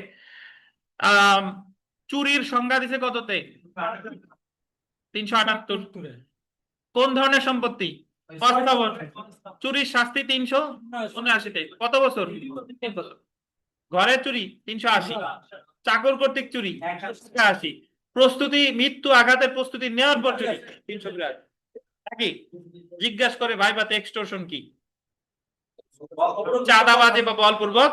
আহ চুরির সংজ্ঞা দিছে কততে? 378। কোন ধরনের সম্পত্তি? অস্থাবর। চুরির শাস্তি 379-তে। কত বছর? 3 বছর। ঘরের চুরি 380, চাকর কর্তৃক চুরি 180, প্রস্তুতি মৃত্যু আঘাতের প্রস্তুতি নেওয়ার পর চুরি 382। নাকি জিজ্ঞাসা করে ভাইবাতে এক্সটর্শন কি? চাঁদাবাজি বা বলপূর্বক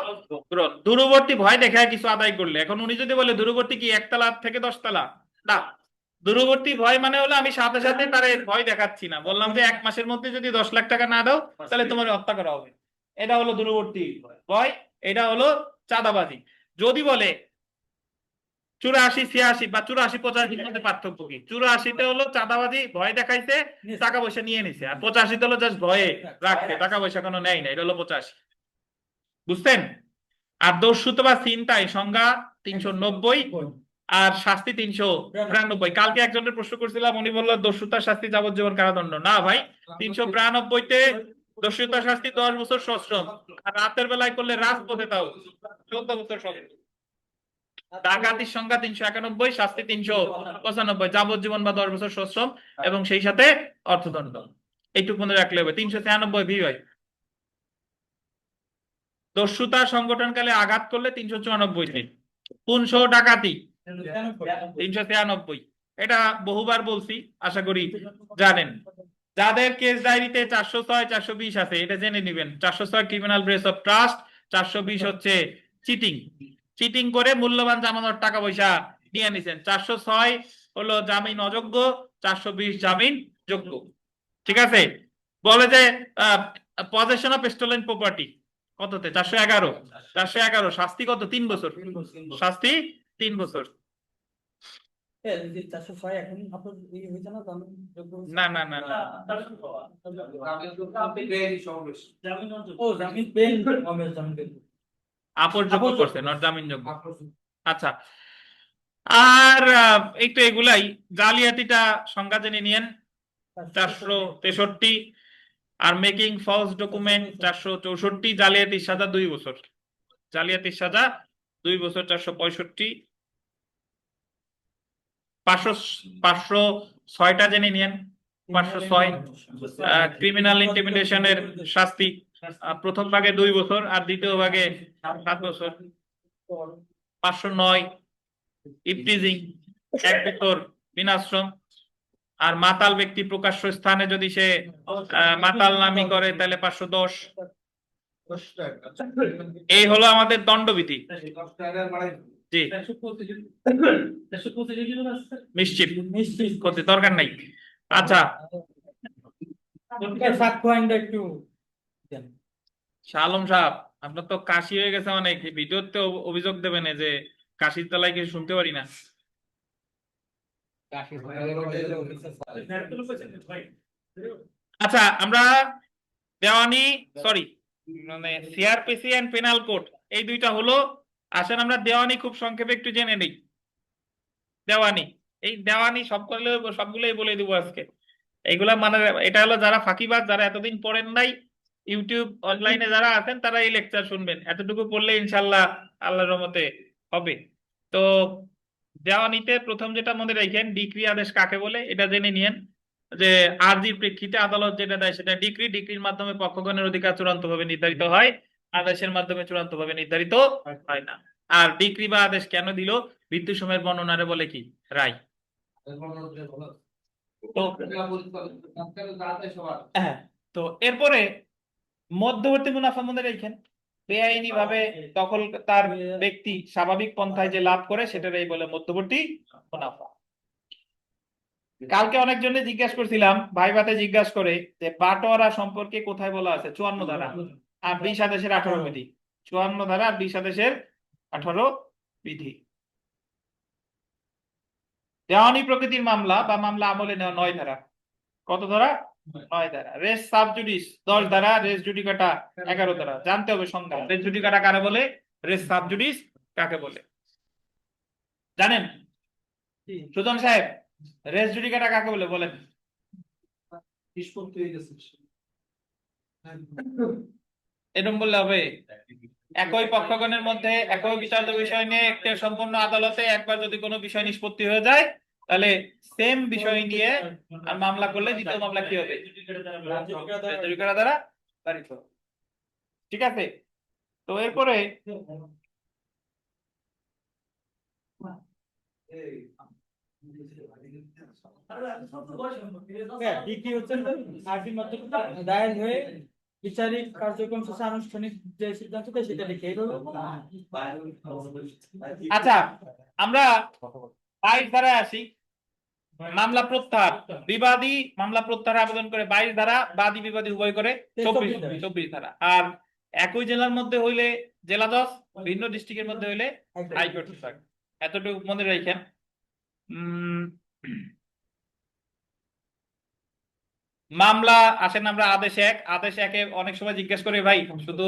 গ্রহণ। দূরবর্তী ভয় দেখায় কিছু আদায় করলে। এখন উনি যদি বলে দূরবর্তী কি 1 তলা থেকে 10 তলা, না, দূরবর্তী ভয় মানে হলো আমি সাথে সাথে তারে ভয় দেখাচ্ছি না, বললাম যে 1 মাসের মধ্যে যদি 10 লাখ টাকা না দাও তাহলে তোমার হত্যা করা হবে। এটা হলো দূরবর্তী ভয়, এটা হলো চাঁদাবাজি। যদি বলে 84-86 বা 84-85 মধ্যে পার্থক্য কি? 84-তে হলো চাঁদাবাজি, ভয় দেখাইছে, টাকা পয়সা নিয়ে নিছে, আর 85-তে হলো জাস্ট ভয়ে রাখছে, টাকা পয়সা কোনো নেয় না, এটা হলো 85। বুঝছেন? আর দস্যুতা বা ছিনতাই সংজ্ঞা 390 আর শাস্তি 392। কালকে একজনের প্রশ্ন করছিলাম, উনি বললো দস্যুতার শাস্তি যাবজ্জীবন কারাদণ্ড। না ভাই, 392-তে দস্যুতার শাস্তি 10 বছর সশ্রম, আর রাতের বেলায় করলে রাজপথে তাও 14 বছর সশ্রম। ডাকাতির সংখ্যা 391, শাস্তি 395, যাবজ্জীবন বা 10 বছর সশ্রম এবং সেই সাথে অর্থদণ্ড। এইটুকু মনে রাখলে হবে। 393 ভি হয়। দস্যুতা সংগঠনকালে আঘাত করলে 394 দিন। খুন-সহ ডাকাতি 393। এটা বহুবার বলছি, আশা করি জানেন। যাদের কেস ডায়েরিতে 406, 420 আছে এটা জেনে নিবেন। 406 ক্রিমিনাল ব্রেস অফ ট্রাস্ট, 420 হচ্ছে চিটিং, চিটিং করে মূল্যবান জামানত টাকা পয়সা নিয়ে নিছেন। 406 হলো জামিন অযোগ্য, 420 জামিন যোগ্য। ঠিক আছে? বলে যে পজেশন অফ স্টোলেন প্রপার্টি কততে? 411। 411 শাস্তি কত? 3 বছর। শাস্তি 3 বছর। না না না না, আপসযোগ্য করছে, নট জামিনযোগ্য। আচ্ছা, আর এই তো এগুলাই। জালিয়াতিটা সংজ্ঞা জেনে নিয়েন, 463। আর মেকিং ফলস ডকুমেন্ট 464। জালিয়াতির সাজা 2 বছর। জালিয়াতির সাজা 2 বছর 465। 506টা জেনে নিয়েন। 506 ক্রিমিনাল ইন্টিমিডেশনের শাস্তি প্রথম ভাগে 2 বছর আর দ্বিতীয় ভাগে 7 বছর। 509 ইপটিজিং 1 বছর বিনাশ্রম। আর মাতাল ব্যক্তি প্রকাশ্য স্থানে যদি সে মাতাল নামি করে তাহলে 510। এই হলো আমাদের দণ্ডবিধি। জি, নিশ্চিত করতে দরকার নাই। আচ্ছা, সাক্ষ্য আইনটা একটু শালম সাহেব, আপনার তো কাশি হয়ে গেছে অনেক, ভিডিওতে অভিযোগ দেবেন যে কাশির তলায় কিছু শুনতে পারি না। আচ্ছা, আমরা দেওয়ানি সরি মানে সিআরপিসি এন্ড পেনাল কোড এই দুইটা হলো। আসেন আমরা দেওয়ানি খুব সংক্ষেপে একটু জেনে নিই। দেওয়ানি, এই দেওয়ানি সবগুলোই বলে দিব আজকে। এইগুলা মানে এটা হলো যারা ফাঁকিবাজ, যারা এতদিন পড়েন নাই, ইউটিউব অনলাইনে যারা আছেন তারা এই লেকচার শুনবেন। এতটুকু পড়লে ইনশাল্লাহ আল্লাহর রহমতে হবে। তো দেওয়ানিতে প্রথম যেটা মনে রাখেন, ডিক্রি আদেশ কাকে বলে এটা জেনে নিয়েন। যে আরজির প্রেক্ষিতে আদালত যেটা দেয় সেটা ডিক্রি। ডিক্রির মাধ্যমে পক্ষগণের অধিকার চূড়ান্তভাবে নির্ধারিত হয়, আদেশের মাধ্যমে চূড়ান্তভাবে নির্ধারিত হয় না। আর ডিক্রি বা আদেশ কেন দিল? মৃত্যু সময়ের বর্ণনারে বলে কি? রায়। হ্যাঁ, তো এরপরে মধ্যবর্তী মুনাফা মনে রাখেন। বেআইনি ভাবে দখল তার ব্যক্তি স্বাভাবিক পন্থায় যে লাভ করে সেটারই বলে মধ্যবর্তী মুনাফা। কালকে অনেকজনে জিজ্ঞাসা করছিলাম, ভাইভাতে জিজ্ঞাসা করে যে বাটোয়ারা সম্পর্কে কোথায় বলা আছে? 54 ধারা আর 20 আদেশের 18 বিধি। 54 ধারা আর 20 আদেশের 18 বিধি। দেওয়ানি প্রকৃতির মামলা বা মামলা আমলে নেওয়া 9 ধারা। কত ধারা? 9 ধারা। রেস সাবজুডিস 10 ধারা, রেস জুডিকাটা 11 ধারা। জানতে হবে সংজ্ঞা, রেস জুডিকাটা কারে বলে, রেস সাবজুডিস কাকে বলে জানেন? সুজন সাহেব, রেস জুডিকাটা কাকে বলে বলেন? নিষ্পত্তি হয়ে গেছে। এরকম বললে হবে? একই পক্ষগণের মধ্যে একই বিচার্য বিষয় নিয়ে একটা সম্পূর্ণ আদালতে একবার যদি কোনো বিষয় নিষ্পত্তি হয়ে যায়, তাহলে সেম বিষয় নিয়ে আর মামলা করলে দ্বিতীয় মামলা কি হবে? রেস জুডিকাটা দ্বারা পারিত হবে। ঠিক আছে? তো এরপরে হ্যাঁ, দ্বিতীয় হচ্ছে আর্টির মাধ্যমে দায়ের হয়ে বিচারিক কার্যক্রম শেষে আনুষ্ঠানিক যে সিদ্ধান্ত দেয় সেটা লিখে এইভাবে। আচ্ছা, আমরা 22 ধারায় আসি। মামলা প্রত্যাহার, বিবাদী মামলা প্রত্যাহার আবেদন করে 22 ধারা, বাদী বিবাদী উভয় করে 24 ধারা। আর একই জেলার মধ্যে হইলে জেলা জজ, ভিন্ন ডিস্ট্রিক্টের মধ্যে হইলে হাইকোর্ট বিভাগ। এতটুকু মনে রাখেন। মামলা আসেন আমরা আদেশ 1। আদেশ 1-এ অনেক সময় জিজ্ঞেস করে ভাই, শুধু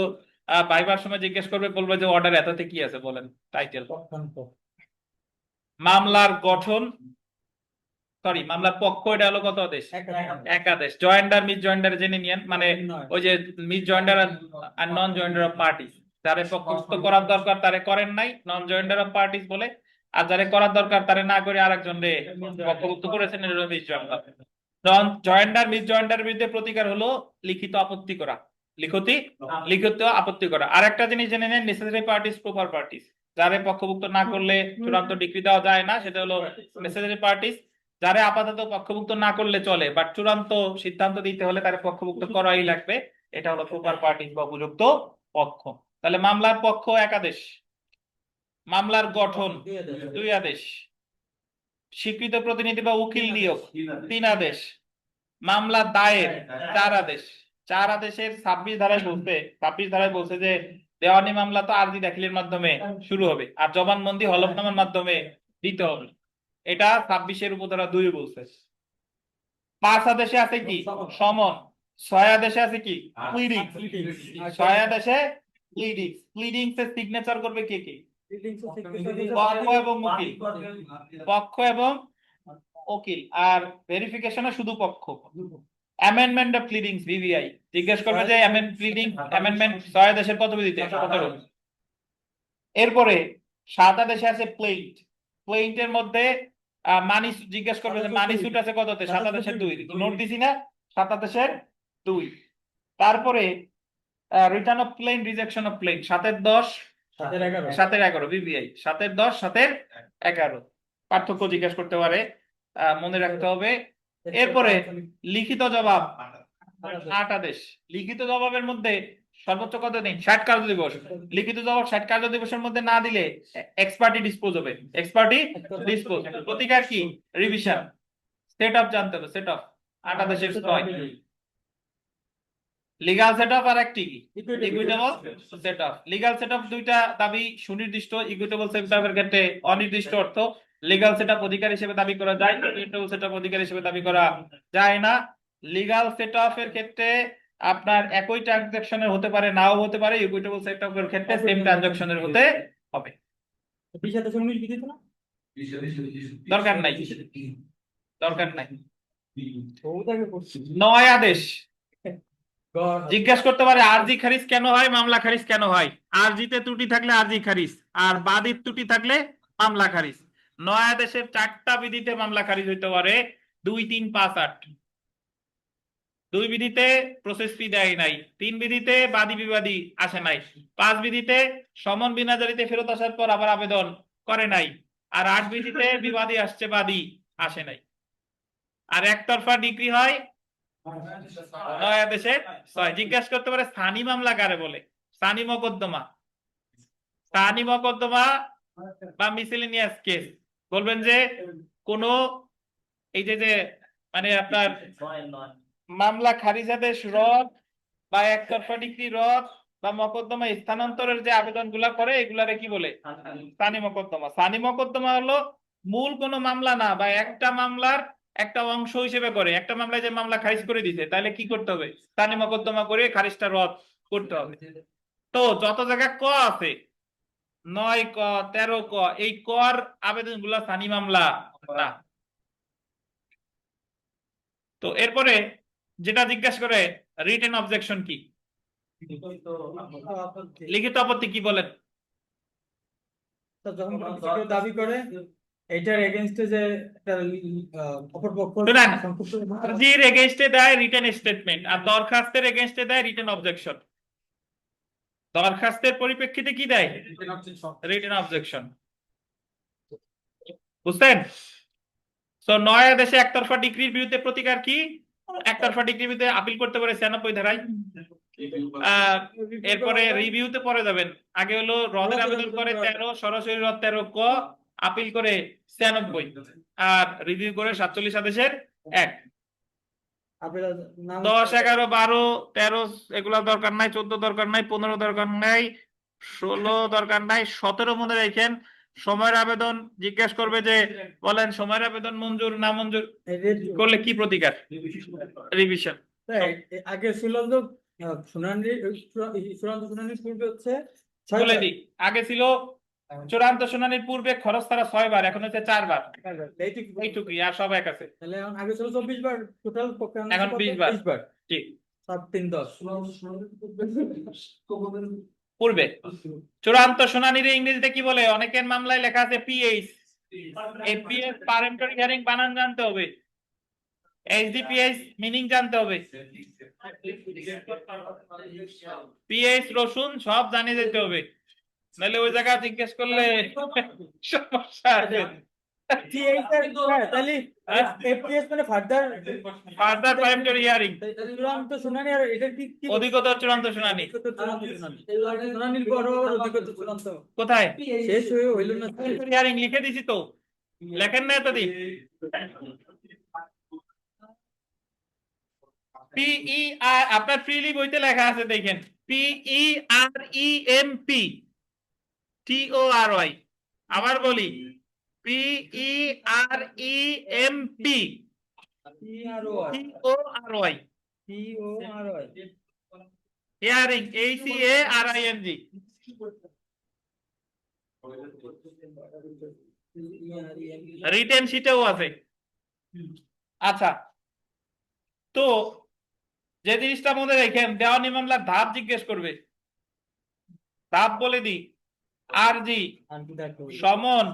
ভাইবার সময় জিজ্ঞেস করবে, বলবে যে অর্ডার এততে কি আছে বলেন, টাইটেল। মামলার গঠন, সরি মামলার পক্ষ, এটা হলো কত আদেশ? একাদেশ। জয়েন্ডার মিস জয়েন্ডার জেনে নিয়েন, মানে ওই যে মিস জয়েন্ডার আর নন জয়েন্ডার অফ পার্টিস, যারে পক্ষভুক্ত করার দরকার তারে করেন নাই, নন জয়েন্ডার অফ পার্টিস বলে। আর যারে করার দরকার তারে না করে আরেকজন রে পক্ষভুক্ত করেছেন, এটা মিস জয়েন্ডার। নন জয়েন্ডার মিস জয়েন্ডার বিরুদ্ধে প্রতিকার হলো লিখিত আপত্তি করা, লিখিত আপত্তি করা। আর একটা জিনিস জেনে নেন, নেসেসারি পার্টিস, প্রপার পার্টিস। যারে পক্ষভুক্ত না করলে চূড়ান্ত ডিক্রি দেওয়া যায় না, সেটা হলো নেসেসারি পার্টিস। যারা আপাতত পক্ষভুক্ত না করলে চলে, বাট চূড়ান্ত সিদ্ধান্ত দিতে হলে তার পক্ষভুক্ত করাই লাগবে, এটা হলো প্রপার পার্টিস বা উপযুক্ত পক্ষ। তাহলে মামলার পক্ষ একাদেশ, মামলার গঠন 2 আদেশ, স্বীকৃত প্রতিনিধি বা উকিল নিয়োগ 3 আদেশ, মামলা দায়ের 4 আদেশ। 4 আদেশের 26 ধারায় বলছে, 26 ধারায় বলছে যে দেওয়ানি মামলা তো আরজি দাখিলের মাধ্যমে শুরু হবে, আর জবানবন্দি হলফনামার মাধ্যমে দিতে হবে। এটা 26-এর উপধারা 2 বলছে। 5 আদেশে আছে কি? সমন। 6 আদেশে আছে কি? প্লিডিং। 6 আদেশে প্লিডিং। প্লিডিং এ সিগনেচার করবে কে কে? পক্ষ এবং উকিল। পক্ষ এবং উকিল। আর ভেরিফিকেশনে শুধু পক্ষ। অ্যামেন্ডমেন্ট অফ প্লিডিংস, ভিভিআই জিজ্ঞেস করবে যে অ্যামেন্ডমেন্ট 6 আদেশের কত বিধিতে? 117। এরপরে 7 আদেশে আছে প্লেইন্ট। প্লেইন্টের মধ্যে মানি জিজ্ঞেস করবে যে মানি সুট আছে কততে? 7 আদেশের 2। নোট দিছি না? 7 আদেশের 2। তারপরে return of plaint, rejection of plaint 7-এর 10, 7-এর 11 বিবিআই 7-এর 10, 7-এর 11 পার্থক্য জিজ্ঞেস করতে পারে, মনে রাখতে হবে। এরপরে লিখিত জবাব 8 আদেশ। লিখিত জবাবের মধ্যে সর্বোচ্চ কত দিন? 60 কার্য দিবস। লিখিত জবাব 60 কার্য দিবসের মধ্যে না দিলে এক্সপার্টি ডিসপোজ হবে। Ex parte dispose. প্রতিকার কি? রিভিশন। সেট অফ জানতে হবে, সেট অফ 8 আদেশের 6। লিগ্যাল সেট অফ আর একটি equitable set of. Legal set of 2টা দাবি সুনির্দিষ্ট, ইকুইটেবল সেট অফের ক্ষেত্রে অনির্দিষ্ট অর্থ। লিগ্যাল সেট অফ অধিকার হিসেবে দাবি করা যায়, ইকুইটেবল সেট অফ অধিকার হিসেবে দাবি করা যায় না। লিগ্যাল সেট অফ এর ক্ষেত্রে আপনার একই ট্রানজাকশনের হতে পারে, নাও হতে পারে। ইকুইটেবল সেট অফ এর ক্ষেত্রে সেম ট্রানজাকশনের হতে হবে। দরকার নাই, দরকার নাই। 9 আদেশ জিজ্ঞাসা করতে পারে আরজি খারিজ কেন হয়, মামলা খারিজ কেন হয়। আরজিতে ত্রুটি থাকলে আরজি খারিজ, আর বাদীর ত্রুটি থাকলে মামলা খারিজ। 9 আদেশের 4টা বিধিতে মামলা খারিজ হইতে পারে, 2, 3, 5, 8। 2 বিধিতে প্রসেস ফি দেয় নাই, 3 বিধিতে বাদী বিবাদী আসে নাই, 5 বিধিতে সমন বিনা জারিতে ফেরত আসার পর আবার আবেদন করে নাই, আর 8 বিধিতে বিবাদী আসছে, বাদী আসে নাই। আর একতরফা ডিক্রি হয় 9 আদেশে 6। জিজ্ঞাসা করতে পারে স্থানী মামলা কারে বলে। স্থানী মকদ্দমা, স্থানী মকদ্দমা বা মিসেলেনিয়াস কেস। বলবেন যে কোন এই যে মানে আপনার মামলা খারিজ আদেশ রদ বা একতরফা ডিক্রি রদ বা মকদ্দমা স্থানান্তরের যে আবেদনগুলা করে, এগুলারে কি বলে? স্থানী মকদ্দমা। স্থানী মকদ্দমা হলো মূল কোনো মামলা না, বা একটা মামলার একটা অংশ হিসেবে করে, একটা মামলায় যে মামলা খারিজ করে দিতে, তাহলে কি করতে হবে? স্থায়ী মোকদ্দমা করে খারিজটা রদ করতে হবে। তো যত জায়গায় ক আছে, 9 ক 13 ক, এই কর আবেদন গুলা স্থায়ী মামলা না। তো এরপরে যেটা জিজ্ঞাসা করে রিটেন অবজেকশন কি, লিখিত আপত্তি কি বলেন? তো যখন কেউ দাবি করে এটার এগেইনস্টে যে একটা অপরপক্ষ শুনেন, সংক্ষিপ্ত আর্জির এগেইনস্টে দেয় রিটেন স্টেটমেন্ট, আর দরখাস্তের এগেইনস্টে দেয় রিটেন অবজেকশন। দরখাস্তের পরিপ্রেক্ষিতে কি দেয়? Written objection. বুঝছেন? তো 9 আদেশে একতরফা ডিক্রির বিরুদ্ধে প্রতিকার কি? একতরফা ডিক্রির বিরুদ্ধে আপিল করতে পারে 96 ধারায়। এরপরে রিভিউতে পরে যাবেন। আগে হলো রদের আবেদন করে 13, সরাসরি রদ 13 ক, আপিল করে 96, আর রিভিউ করে 47 আদেশের 1। আপনারা নাম 10, 11, 12, 13 এগুলা দরকার নাই, 14 দরকার নাই, 15 দরকার নাই, 16 দরকার নাই, 17 মনে রাখেন। সময়ের আবেদন জিজ্ঞেস করবে যে বলেন সময়ের আবেদন মঞ্জুর না মঞ্জুর করলে কি প্রতিকার? রিভিশন। আগে ছিল তো শুনানি চূড়ান্ত শুনানির পূর্বে হচ্ছে বলে দিই, আগে ছিল চূড়ান্ত শুনানির পূর্বে খরচ তারা 6 বার, এখন হচ্ছে 4 বার। এইটুকুই, আর সব এক আছে। তাহলে এখন আগে ছিল 24 বার টোটাল, এখন 20 বার। 20 বার, ঠিক, 7 3 10 পূর্বে চূড়ান্ত শুনানির ইংরেজিতে কি বলে? অনেকের মামলায় লেখা আছে পিএইচ। এই পিএইচ পারেন্টরি হিয়ারিং বানান জানতে হবে, এইচডিপিএইচ মিনিং জানতে হবে, পিএইচ রসুন সব জানিয়ে যেতে হবে, নাহলে ওই জায়গা জিজ্ঞেস করলে সমস্যা আছে। তাহলে এফপিএস মানে ফার্দার পারেন্টরি হিয়ারিং, চূড়ান্ত শুনানি, আর এটা কি কি অধিকতর চূড়ান্ত শুনানি। শুনানির পর অধিকতর চূড়ান্ত কোথায়? শেষ হয়ে হইল না? হিয়ারিং লিখে দিছি তো, লেখেন না এতদিন? পিইআর আপনার প্রিলি বইতে লেখা আছে, দেখেন, PEREMP TORY। আবার বলি, PEREMP TORY, hearing HEARING। Written শিটেও আছে। আচ্ছা, তো যে জিনিসটা মনে রেখেন, দেওয়ানি মামলার ধাপ জিজ্ঞেস করবে। ধাপ বলে দিই, আরজি, সমন,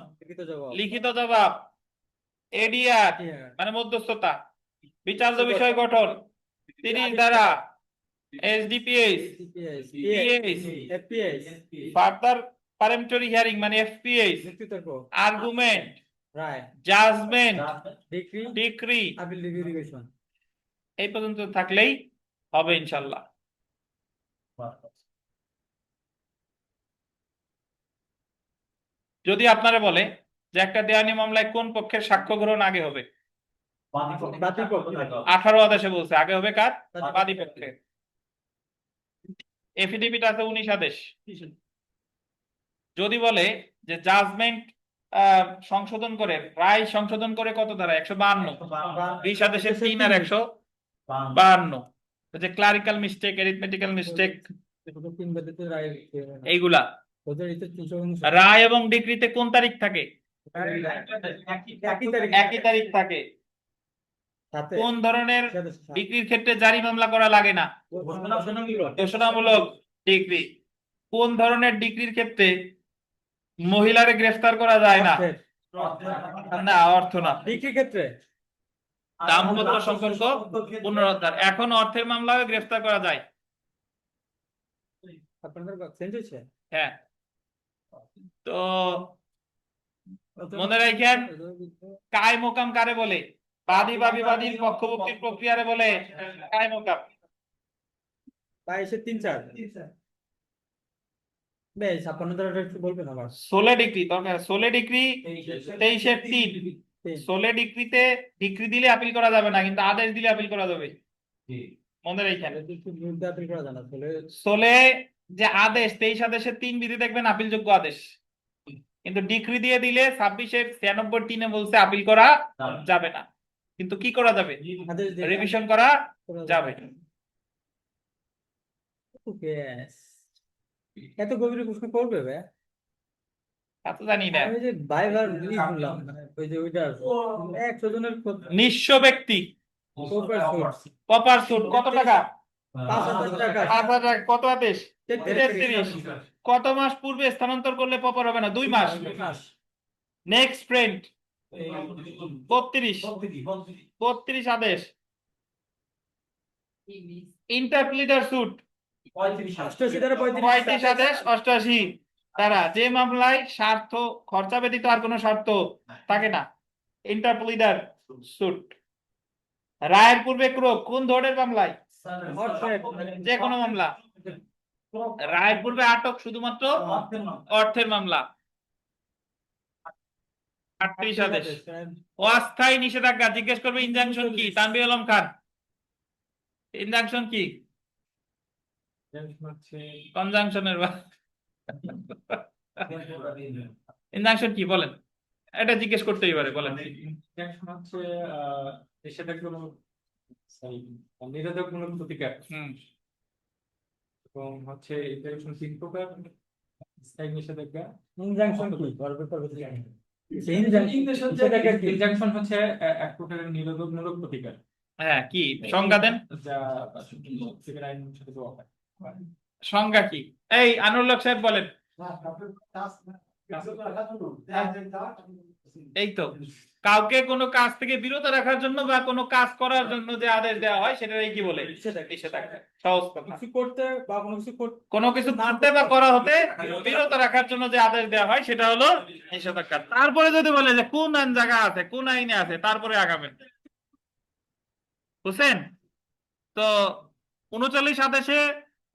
লিখিত জবাব, এডিআর মানে মধ্যস্থতা, বিচার্য বিষয় গঠন, 30 ধারা, SDPH, PH, further peremptory hearing মানে এফপিএইচ, আর্গুমেন্ট, রায়, judgment, decree, decree, appeal review. এই পর্যন্ত থাকলেই হবে ইনশাল্লাহ। যদি আপনারা বলে যে একটা দেওয়ানি মামলায় কোন পক্ষের সাক্ষ্য গ্রহণ আগে হবে, 18 আদেশে বলছে আগে হবে কার? বাদী পক্ষের। এফিডেভিট আছে 19 আদেশ। যদি বলে যে জাজমেন্ট সংশোধন করে, রায় সংশোধন করে কত ধারা? 152, 20 আদেশের 3 আর 152, যে ক্লারিক্যাল মিস্টেক, অ্যারিথমেটিক্যাল মিস্টেক, এইগুলা। রায় এবং ডিক্রিতে কোন তারিখ থাকে? একই তারিখ থাকে। কোন ধরনের ডিক্রির ক্ষেত্রে জারি মামলা করা লাগে না? ঘোষণামূলক ডিক্রি। কোন ধরনের ডিক্রির ক্ষেত্রে মহিলারে গ্রেফতার করা যায় না? না, অর্থ না। ডিক্রির ক্ষেত্রে দাম্পত্য সম্পর্ক পুনরুদ্ধার। এখন অর্থের মামলায় গ্রেফতার করা যায়। আপনাদের চেঞ্জ হয়েছে? হ্যাঁ, তো মনে রাখেন, কায় মোকাম কারে বলে? বাদী বা বিবাদীর পক্ষভুক্তির প্রক্রিয়ারে বলে কায় মোকাম। 22 3 4 বেশ, আপনাদের একটু বলবেন আবার। সোলে ডিক্রি দরকার। সোলে ডিক্রি 23 3। সোলে ডিক্রিতে ডিক্রি দিলে আপিল করা যাবে না, কিন্তু আদেশ দিলে আপিল করা যাবে। মনে রাখেন, বিরুদ্ধে আপিল করা যায় না। সোলে যে আদেশ, 23 আদেশের 3 বিধি দেখবেন আপিলযোগ্য আদেশ, কিন্তু ডিক্রি দিয়ে দিলে 26-এর 96 3-এ বলছে আপিল করা যাবে না। কিন্তু কি করা যাবে, আদেশ দিয়ে রিভিশন করা যাবে। ব্যাস। এত গভীর প্রশ্ন করবে ভাই? তা তো জানি না। আমি যে ভাইবার শুনলাম মানে ওই যে ওইটা 100 জনের নিঃস্ব ব্যক্তি প্রপার প্রপার সুট কত টাকা? 5,000 টাকা 5,000 টাকা। কত আদেশ? 33 কত মাস পূর্বে স্থানান্তর করলে প্রপার হবে না? 2 মাস। মাস। নেক্সট প্রিন্ট 32 আদেশ। ইন্টারপ্লিটার সুট 88 দ্বারা 35 আদেশ 88 তারা যে মামলায় স্বার্থ খরচা ব্যতীত আর কোনো শর্ত থাকে না, ইন্টারপ্লিটার সুট। রায়ের পূর্বে ক্রোক কোন ধরনের মামলায়? যে কোনো মামলা। রায়ের পূর্বে আটক শুধুমাত্র অর্থের মামলা। 38 আদেশ। অস্থায়ী নিষেধাজ্ঞা জিজ্ঞেস করবে ইনজাংশন কি? তানভীর আলম খান, ইনজাংশন কি? কনজাংশনের ইনজাংশন কি বলেন? এটা জিজ্ঞেস করতেই পারে, বলেন। হচ্ছে নিষেধাজ্ঞামূলক নিরোধকমূলক প্রতিকার এবং হচ্ছে ইন্টারভেনশন 3 প্রকার। স্থায়ী নিষেধাজ্ঞা ইনজাংশন কি করবে ইনজাংশন হচ্ছে এক প্রকারের নিরোধকমূলক প্রতিকার, হ্যাঁ, কি সংজ্ঞা দেন? যা সিভিল আইনের সাথে দেওয়া হয়। সংজ্ঞা কি? এই আনুল্লাহ সাহেব বলেন। এই তো কাউকে কোনো কাজ থেকে বিরত রাখার জন্য বা কোনো কাজ করার জন্য যে আদেশ দেওয়া হয় সেটাই কি বলে? নিষেধাজ্ঞা। সহজ কথা। কিছু করতে বা কোনো কিছু করতে বা করা হতে বিরত রাখার জন্য যে আদেশ দেওয়া হয় সেটা হলো নিষেধাজ্ঞা। তারপরে যদি বলে যে কোন আইন জায়গা আছে, কোন আইনে আছে, তারপরে আগাবেন। বুঝছেন তো? 39 আদেশে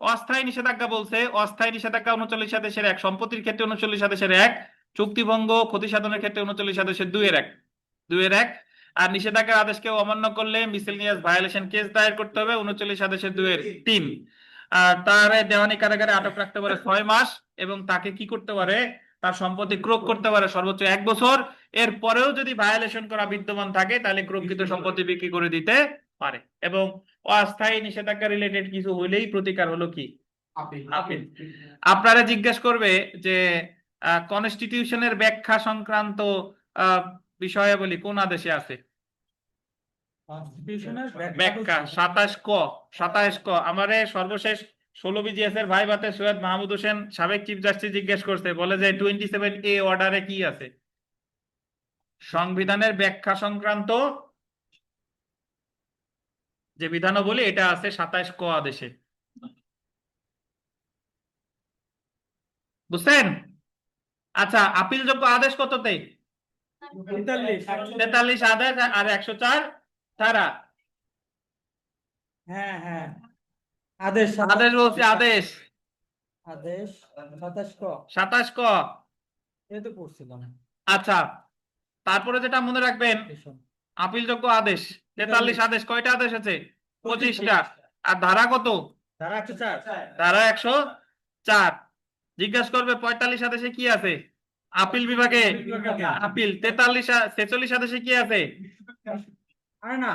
অস্থায়ী নিষেধাজ্ঞা বলছে। অস্থায়ী নিষেধাজ্ঞা 39 আদেশের 1, সম্পত্তির ক্ষেত্রে 39 আদেশের 1, চুক্তিভঙ্গ ক্ষতি সাধনের ক্ষেত্রে 39 আদেশের 2-1 আর নিষেধাজ্ঞার আদেশ কেউ অমান্য করলে মিসেলিনিয়াস ভায়োলেশন কেস দায়ের করতে হবে 39 আদেশের 2-3। আর তার দেওয়ানি কারাগারে আটক রাখতে পারে 6 মাস এবং তাকে কি করতে পারে? তার সম্পত্তি ক্রোক করতে পারে সর্বোচ্চ 1 বছর। এর পরেও যদি ভায়োলেশন করা বিদ্যমান থাকে তাহলে ক্রোককৃত সম্পত্তি বিক্রি করে দিতে পারে। এবং অস্থায়ী নিষেধাজ্ঞা রিলেটেড কিছু হইলেই প্রতিকার হলো কি? আপিল। আপনারা জিজ্ঞেস করবে যে কনস্টিটিউশনের ব্যাখ্যা সংক্রান্ত বিষয়াবলী কোন আদেশে আছে? ব্যাখ্যা 27 ক। আমারে সর্বশেষ 16 BGS এর ভাই বাতে সৈয়দ মাহমুদ হোসেন সাবেক চিফ জাস্টিস জিজ্ঞেস করছে, বলে যে 27A অর্ডারে কি আছে? সংবিধানের ব্যাখ্যা সংক্রান্ত যে বিধানাবলী এটা আছে 27 ক আদেশে। বুঝছেন? আচ্ছা, আপিলযোগ্য আদেশ কততে? 43 আদেশ আর 104 ধারা। হ্যাঁ হ্যাঁ আদেশ আদেশ বলছি, আদেশ 27 ক। এই তো পড়ছিলাম। আচ্ছা, তারপরে যেটা মনে রাখবেন, আপিলযোগ্য আদেশ 43 আদেশ কয়টা আদেশ আছে? 25টা। আর ধারা কত? ধারা 104। ধারা 104। জিজ্ঞাসা করবে 45 আদেশে কি আছে? আপিল বিভাগে আপিল। 46 আদেশে কি আছে? আরে না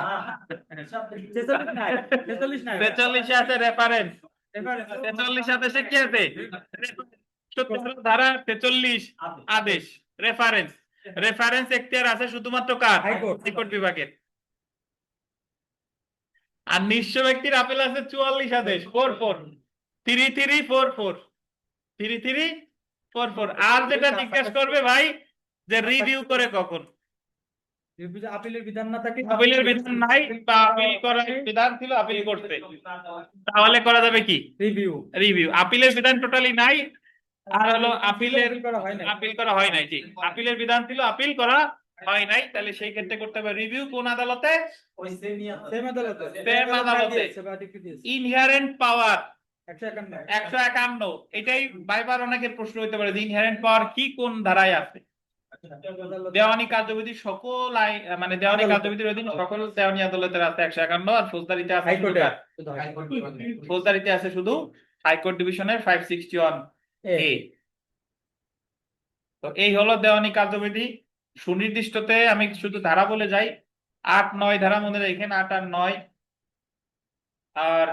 46 নাই 46 আছে রেফারেন্স। 46 আদেশে কি আছে? ধারা 46 আদেশ রেফারেন্স। রেফারেন্স এখতিয়ার আছে শুধুমাত্র কার? হাইকোর্ট বিভাগের। আর নিঃস্ব ব্যক্তির আপিল আছে 44 আদেশ 3344। আর যেটা জিজ্ঞাসা করবে ভাই যে রিভিউ করে কখন? আপিলের বিধান না থাকে, আপিলের বিধান নাই বা আপিল করার বিধান ছিল, আপিল করতে, তাহলে করা যাবে কি? রিভিউ। আপিলের বিধান টোটালি নাই আর হলো আপিল করা হয় নাই। জি, আপিলের বিধান ছিল, আপিল করা হয় নাই, তাহলে সেই ক্ষেত্রে করতে হবে রিভিউ। কোন আদালতে? সেম আদালতে। ইনহেরেন্ট পাওয়ার 151। এটাই বারবার অনেকের প্রশ্ন হইতে পারে যে ইনহেরেন্ট পাওয়ার কি, কোন ধারায় আছে? দেওয়ানি কার্যবিধি সকল মানে দেওয়ানি কার্যবিধির অধীন সকল দেওয়ানি আদালতের আছে 151 আর ফৌজদারিতে আছে ফৌজদারিতে আছে শুধু হাইকোর্ট ডিভিশনের 561A। তো এই হলো দেওয়ানি কার্যবিধি। সুনির্দিষ্টতে আমি শুধু ধারা বলে যাই, 8, 9 ধারা মনে রাখেন, 8 আর 9 আর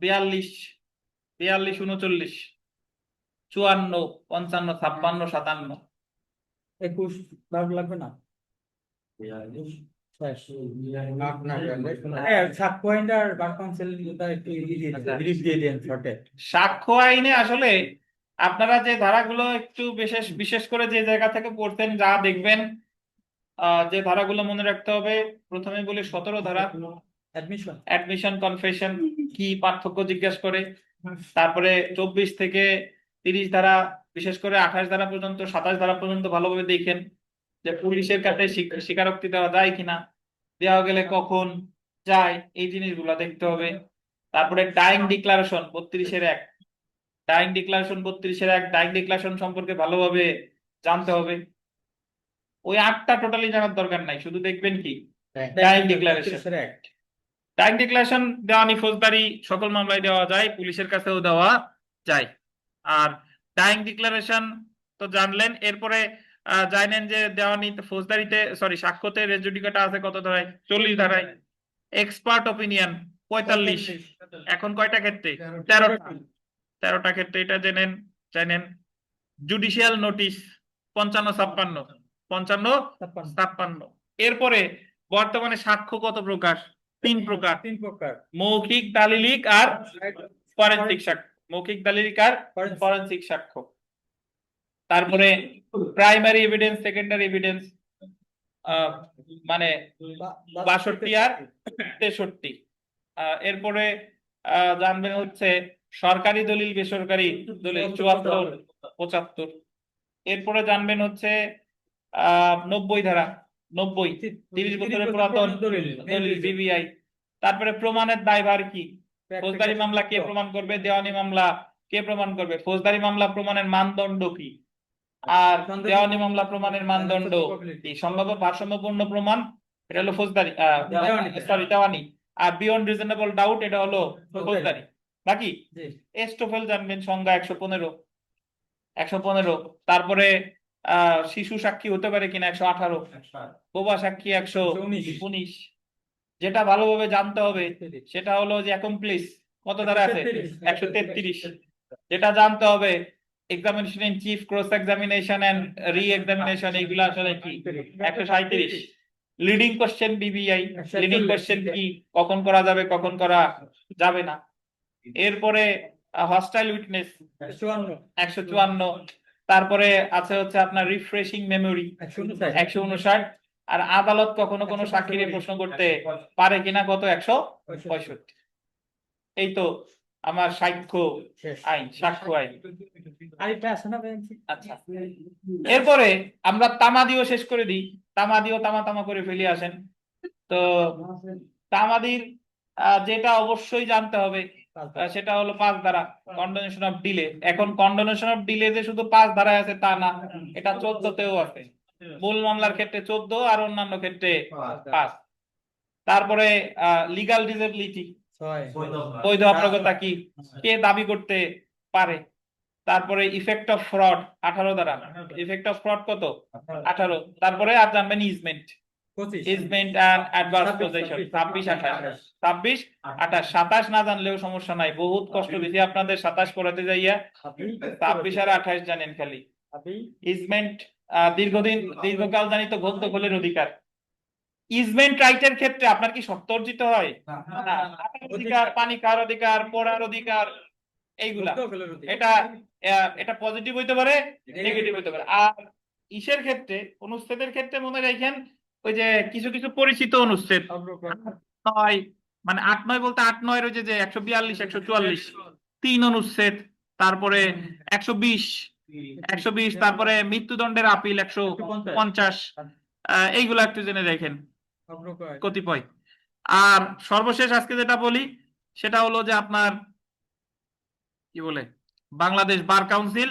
42, 39, 39, 54, 55, 56, 57। 21 ভাগ লাগবে না? শেষ। সাক্ষ্য আইন আর বার কাউন্সিল একটু ব্রিফ দিয়ে দেন শর্টে। সাক্ষ্য আইনে আসলে আপনারা যে ধারাগুলো একটু বিশেষ বিশেষ করে যে জায়গা থেকে পড়তেন যা দেখবেন, যে ধারাগুলো মনে রাখতে হবে, প্রথমে বলি 17 ধারা, অ্যাডমিশন। অ্যাডমিশন কনফেশন কি পার্থক্য জিজ্ঞাসা করে। তারপরে 24 থেকে 30 ধারা, বিশেষ করে 28 ধারা পর্যন্ত, 27 ধারা পর্যন্ত ভালোভাবে দেখেন যে পুলিশের কাছে স্বীকারোক্তি দেওয়া যায় কিনা, দেওয়া গেলে কখন যায়, এই জিনিসগুলো দেখতে হবে। তারপরে dying declaration 32-1, dying declaration 32-1, dying declaration সম্পর্কে ভালোভাবে জানতে হবে। ওই 8টা টোটালি জানার দরকার নাই, শুধু দেখবেন কি ডাইং ডিক্লারেশন। ডাইং ডিক্লারেশন দেওয়ানি ফৌজদারি সকল মামলায় দেওয়া যায়, পুলিশের কাছেও দেওয়া যায়। আর ডাইং ডিক্লারেশন তো জানলেন, এরপরে জানেন যে দেওয়ানি ফৌজদারিতে, সরি সাক্ষ্যতে রেস জুডিকাটা আছে কত ধারায়? 40 ধারায়। Expert opinion 45। এখন কয়টা ক্ষেত্রে? 13টা ক্ষেত্রে, এটা জানেন। জুডিশিয়াল নোটিশ 55, 56, এরপরে বর্তমানে সাক্ষ্য কত প্রকার? 3 প্রকার: 3 প্রকার। মৌখিক, দালিলিক আর ফরেনসিক সাক্ষ্য। মৌখিক, দালিলিক আর ফরেনসিক সাক্ষ্য। তারপরে প্রাইমারি এভিডেন্স, সেকেন্ডারি এভিডেন্স, মানে 62 আর 63। এরপরে জানবেন হচ্ছে সরকারি দলিল, বেসরকারি দলিল 74, 75। এরপরে জানবেন হচ্ছে 90 ধারা, 90, 30 বছরের পুরাতন দলিল, বিবিআই। তারপরে প্রমাণের দায়ভার কি? ফৌজদারি মামলা কে প্রমাণ করবে, দেওয়ানি মামলা কে প্রমাণ করবে, ফৌজদারি মামলা প্রমাণের মানদণ্ড কি, আর দেওয়ানি মামলা প্রমাণের মানদণ্ড কি? সম্ভাব্য ভারসাম্যপূর্ণ প্রমাণ, এটা হলো ফৌজদারি, সরি দেওয়ানি। আর বিয়ন্ড রিজনেবল ডাউট, এটা হলো ফৌজদারি। বাকি এস্টোফেল জানবেন, সংজ্ঞা 115। তারপরে শিশু সাক্ষী হতে পারে কিনা 118, বোবা সাক্ষী 119। যেটা ভালোভাবে জানতে হবে সেটা হলো যে অ্যাকমপ্লিস কত ধারা আছে? 133। যেটা জানতে হবে examination in chief, cross examination and re examination, এগুলো আসলে কি? 137। লিডিং কোশ্চেন বিবিআই, লিডিং কোশ্চেন কি, কখন করা যাবে, কখন করা যাবে না। এরপরে হস্টাইল উইটনেস 154। তারপরে আছে হচ্ছে আপনার রিফ্রেশিং মেমোরি 159। আর আদালত কখনো কোনো সাক্ষীর প্রশ্ন করতে পারে কিনা কত? 165। এই তো আমার সাক্ষ্য আইন, সাক্ষ্য আইন। আচ্ছা, এরপরে আমরা তামাদিও শেষ করে দিই। তামাদিও তামা করে ফেলে আসেন। তো তামাদির যেটা অবশ্যই জানতে হবে সেটা হলো 5 ধারা, কন্ডোনেশন অফ ডিলে। এখন কন্ডোনেশন অফ ডিলে যে শুধু 5 ধারায় আছে তা না, এটা 14তেও আছে। মূল মামলার ক্ষেত্রে 14 আর অন্যান্য ক্ষেত্রে 5। তারপরে লিগাল ডিসেবিলিটি, বৈধ অপারগতা কি, কে দাবি করতে পারে। তারপরে ইফেক্ট অফ ফ্রড 18 ধারা, ইফেক্ট অফ ফ্রড কত? 18। তারপরে আর জানবেন easement, easement and adverse possession 26, 28, 26, 28। 27 না জানলেও সমস্যা নাই, বহুত কষ্ট বেশি আপনাদের 27 পড়াতে যাইয়া। 26 আর 28 জানেন খালি। ইজমেন্ট দীর্ঘকাল জানিত ভোগ দখলের অধিকার। ইজমেন্ট রাইটের ক্ষেত্রে আপনার কি শর্ত অর্জিত হয়? না, অধিকার, পানি খাওয়ার অধিকার, পড়ার অধিকার, এইগুলা। এটা পজিটিভ হইতে পারে, নেগেটিভ হইতে পারে। আর ইসের ক্ষেত্রে, অনুচ্ছেদের ক্ষেত্রে মনে রাখেন ওই যে কিছু কিছু পরিচিত অনুচ্ছেদ, 9, মানে 8-9 বলতে 8-9 রয়েছে যে 142, 144, 3 অনুচ্ছেদ। তারপরে 120, তারপরে মৃত্যুদণ্ডের আপিল 150। এইগুলো একটু জেনে রাখেন কতিপয়। আর সর্বশেষ আজকে যেটা বলি সেটা হলো যে আপনার কি বলে বাংলাদেশ বার কাউন্সিল।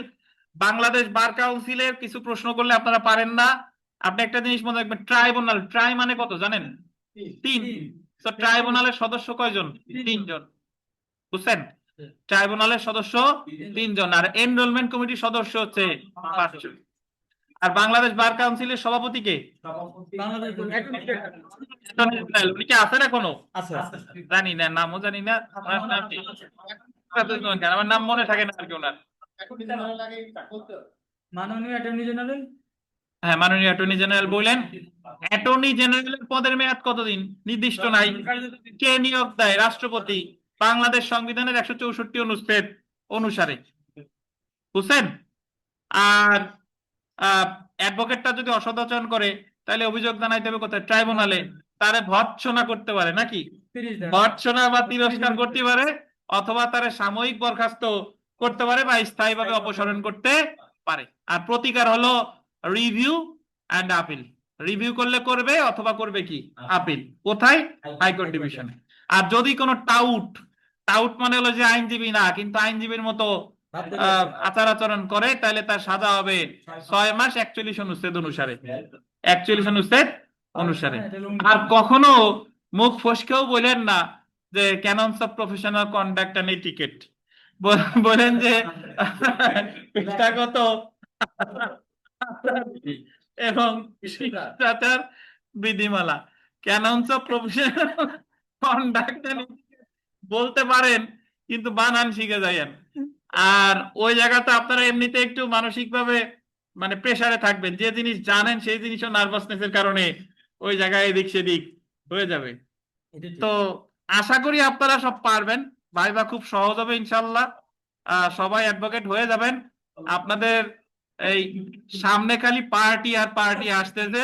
বাংলাদেশ বার কাউন্সিলের কিছু প্রশ্ন করলে আপনারা পারেন না, আপনি একটা জিনিস মনে রাখবেন, ট্রাইব্যুনাল, ট্রাই মানে কত জানেন? 3। তো ট্রাইব্যুনালের সদস্য কয়জন? 3 জন। বুঝছেন? ট্রাইব্যুনালের সদস্য 3 জন। আর এনরোলমেন্ট কমিটির সদস্য হচ্ছে 5 জন। আর বাংলাদেশ বার কাউন্সিলের সভাপতি কে? বাংলাদেশ Attorney General, উনি কি আছেন এখনো? আছে জানি না, নামও জানি না। ওনার নাম কি? আমার নাম মনে থাকে না আর কি ওনার। মাননীয় অ্যাটর্নি জেনারেল। হ্যাঁ, মাননীয় অ্যাটর্নি জেনারেল বললেন। অ্যাটর্নি জেনারেলের পদের মেয়াদ কতদিন? নির্দিষ্ট নাই। কে নিয়োগ দেয়? রাষ্ট্রপতি, বাংলাদেশ সংবিধানের 164 অনুচ্ছেদ অনুসারে। বুঝছেন? আর অ্যাডভোকেটটা যদি অসদাচরণ করে তাহলে অভিযোগ জানাইতে হবে কোথায়? ট্রাইব্যুনালে। তারে ভর্ৎসনা করতে পারে নাকি? 30 ধারা। ভর্ৎসনা বা তিরস্কার করতে পারে, অথবা তারে সাময়িক বরখাস্ত করতে পারে বা স্থায়ীভাবে অপসারণ করতে পারে। আর প্রতিকার হলো রিভিউ অ্যান্ড আপিল। রিভিউ করলে করবে, অথবা করবে কি? আপিল। কোথায়? হাইকোর্ট ডিভিশনে। আর যদি কোনো টাউট মানে হলো যে আইনজীবী না কিন্তু আইনজীবীর মতো আচার আচরণ করে, তাহলে তার সাজা হবে 6 মাস 41 অনুচ্ছেদ অনুসারে। 41 অনুচ্ছেদ অনুসারে। আর কখনো মুখ ফসকেও বলেন না যে canons of professional conduct and etiquette, বলেন যে পেশাগত এবং শিষ্টাচার বিধিমালা, canons of professional conduct and বলতে পারেন, কিন্তু বানান শিখে যাইয়েন। আর ওই জায়গাতে আপনারা এমনিতে একটু মানসিক ভাবে মানে প্রেসারে থাকবেন, যে জিনিস জানেন সেই জিনিসও নার্ভাসনেসের কারণে ওই জায়গায় এদিক সেদিক হয়ে যাবে। তো আশা করি আপনারা সব পারবেন, ভাইবা খুব সহজ হবে ইনশাল্লাহ। সবাই অ্যাডভোকেট হয়ে যাবেন। আপনাদের এই সামনে খালি পার্টি আর পার্টি আসতেছে,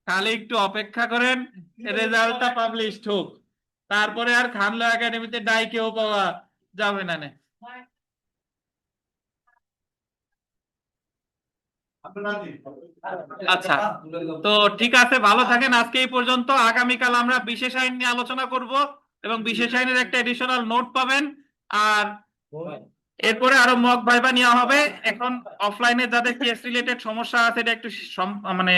খালি একটু অপেক্ষা করেন রেজাল্টটা পাবলিশড হোক, তারপরে আর খানলো একাডেমিতে ডাই কেউ পাওয়া যাবে না। আচ্ছা, তো ঠিক আছে, ভালো থাকেন। আজকে এই পর্যন্ত। আগামীকাল আমরা বিশেষ আইন নিয়ে আলোচনা করব এবং বিশেষ আইনের একটা এডিশনাল নোট পাবেন। আর এরপরে আরো মক ভাইবা নেওয়া হবে। এখন অফলাইনে যাদের কেস রিলেটেড সমস্যা আছে এটা একটু মানে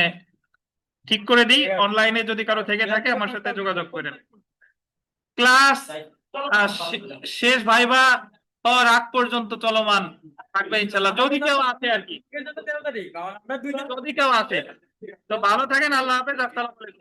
ঠিক করে দিই। অনলাইনে যদি কারো থেকে থাকে আমার সাথে যোগাযোগ করেন। ক্লাস শেষ ভাইবা হওয়ার আগ পর্যন্ত চলমান থাকবে ইনশাল্লাহ, যদি কেউ আছে আর কি। যদি কেউ আছে। তো ভালো থাকেন। আল্লাহ হাফেজ। আসসালামু আলাইকুম।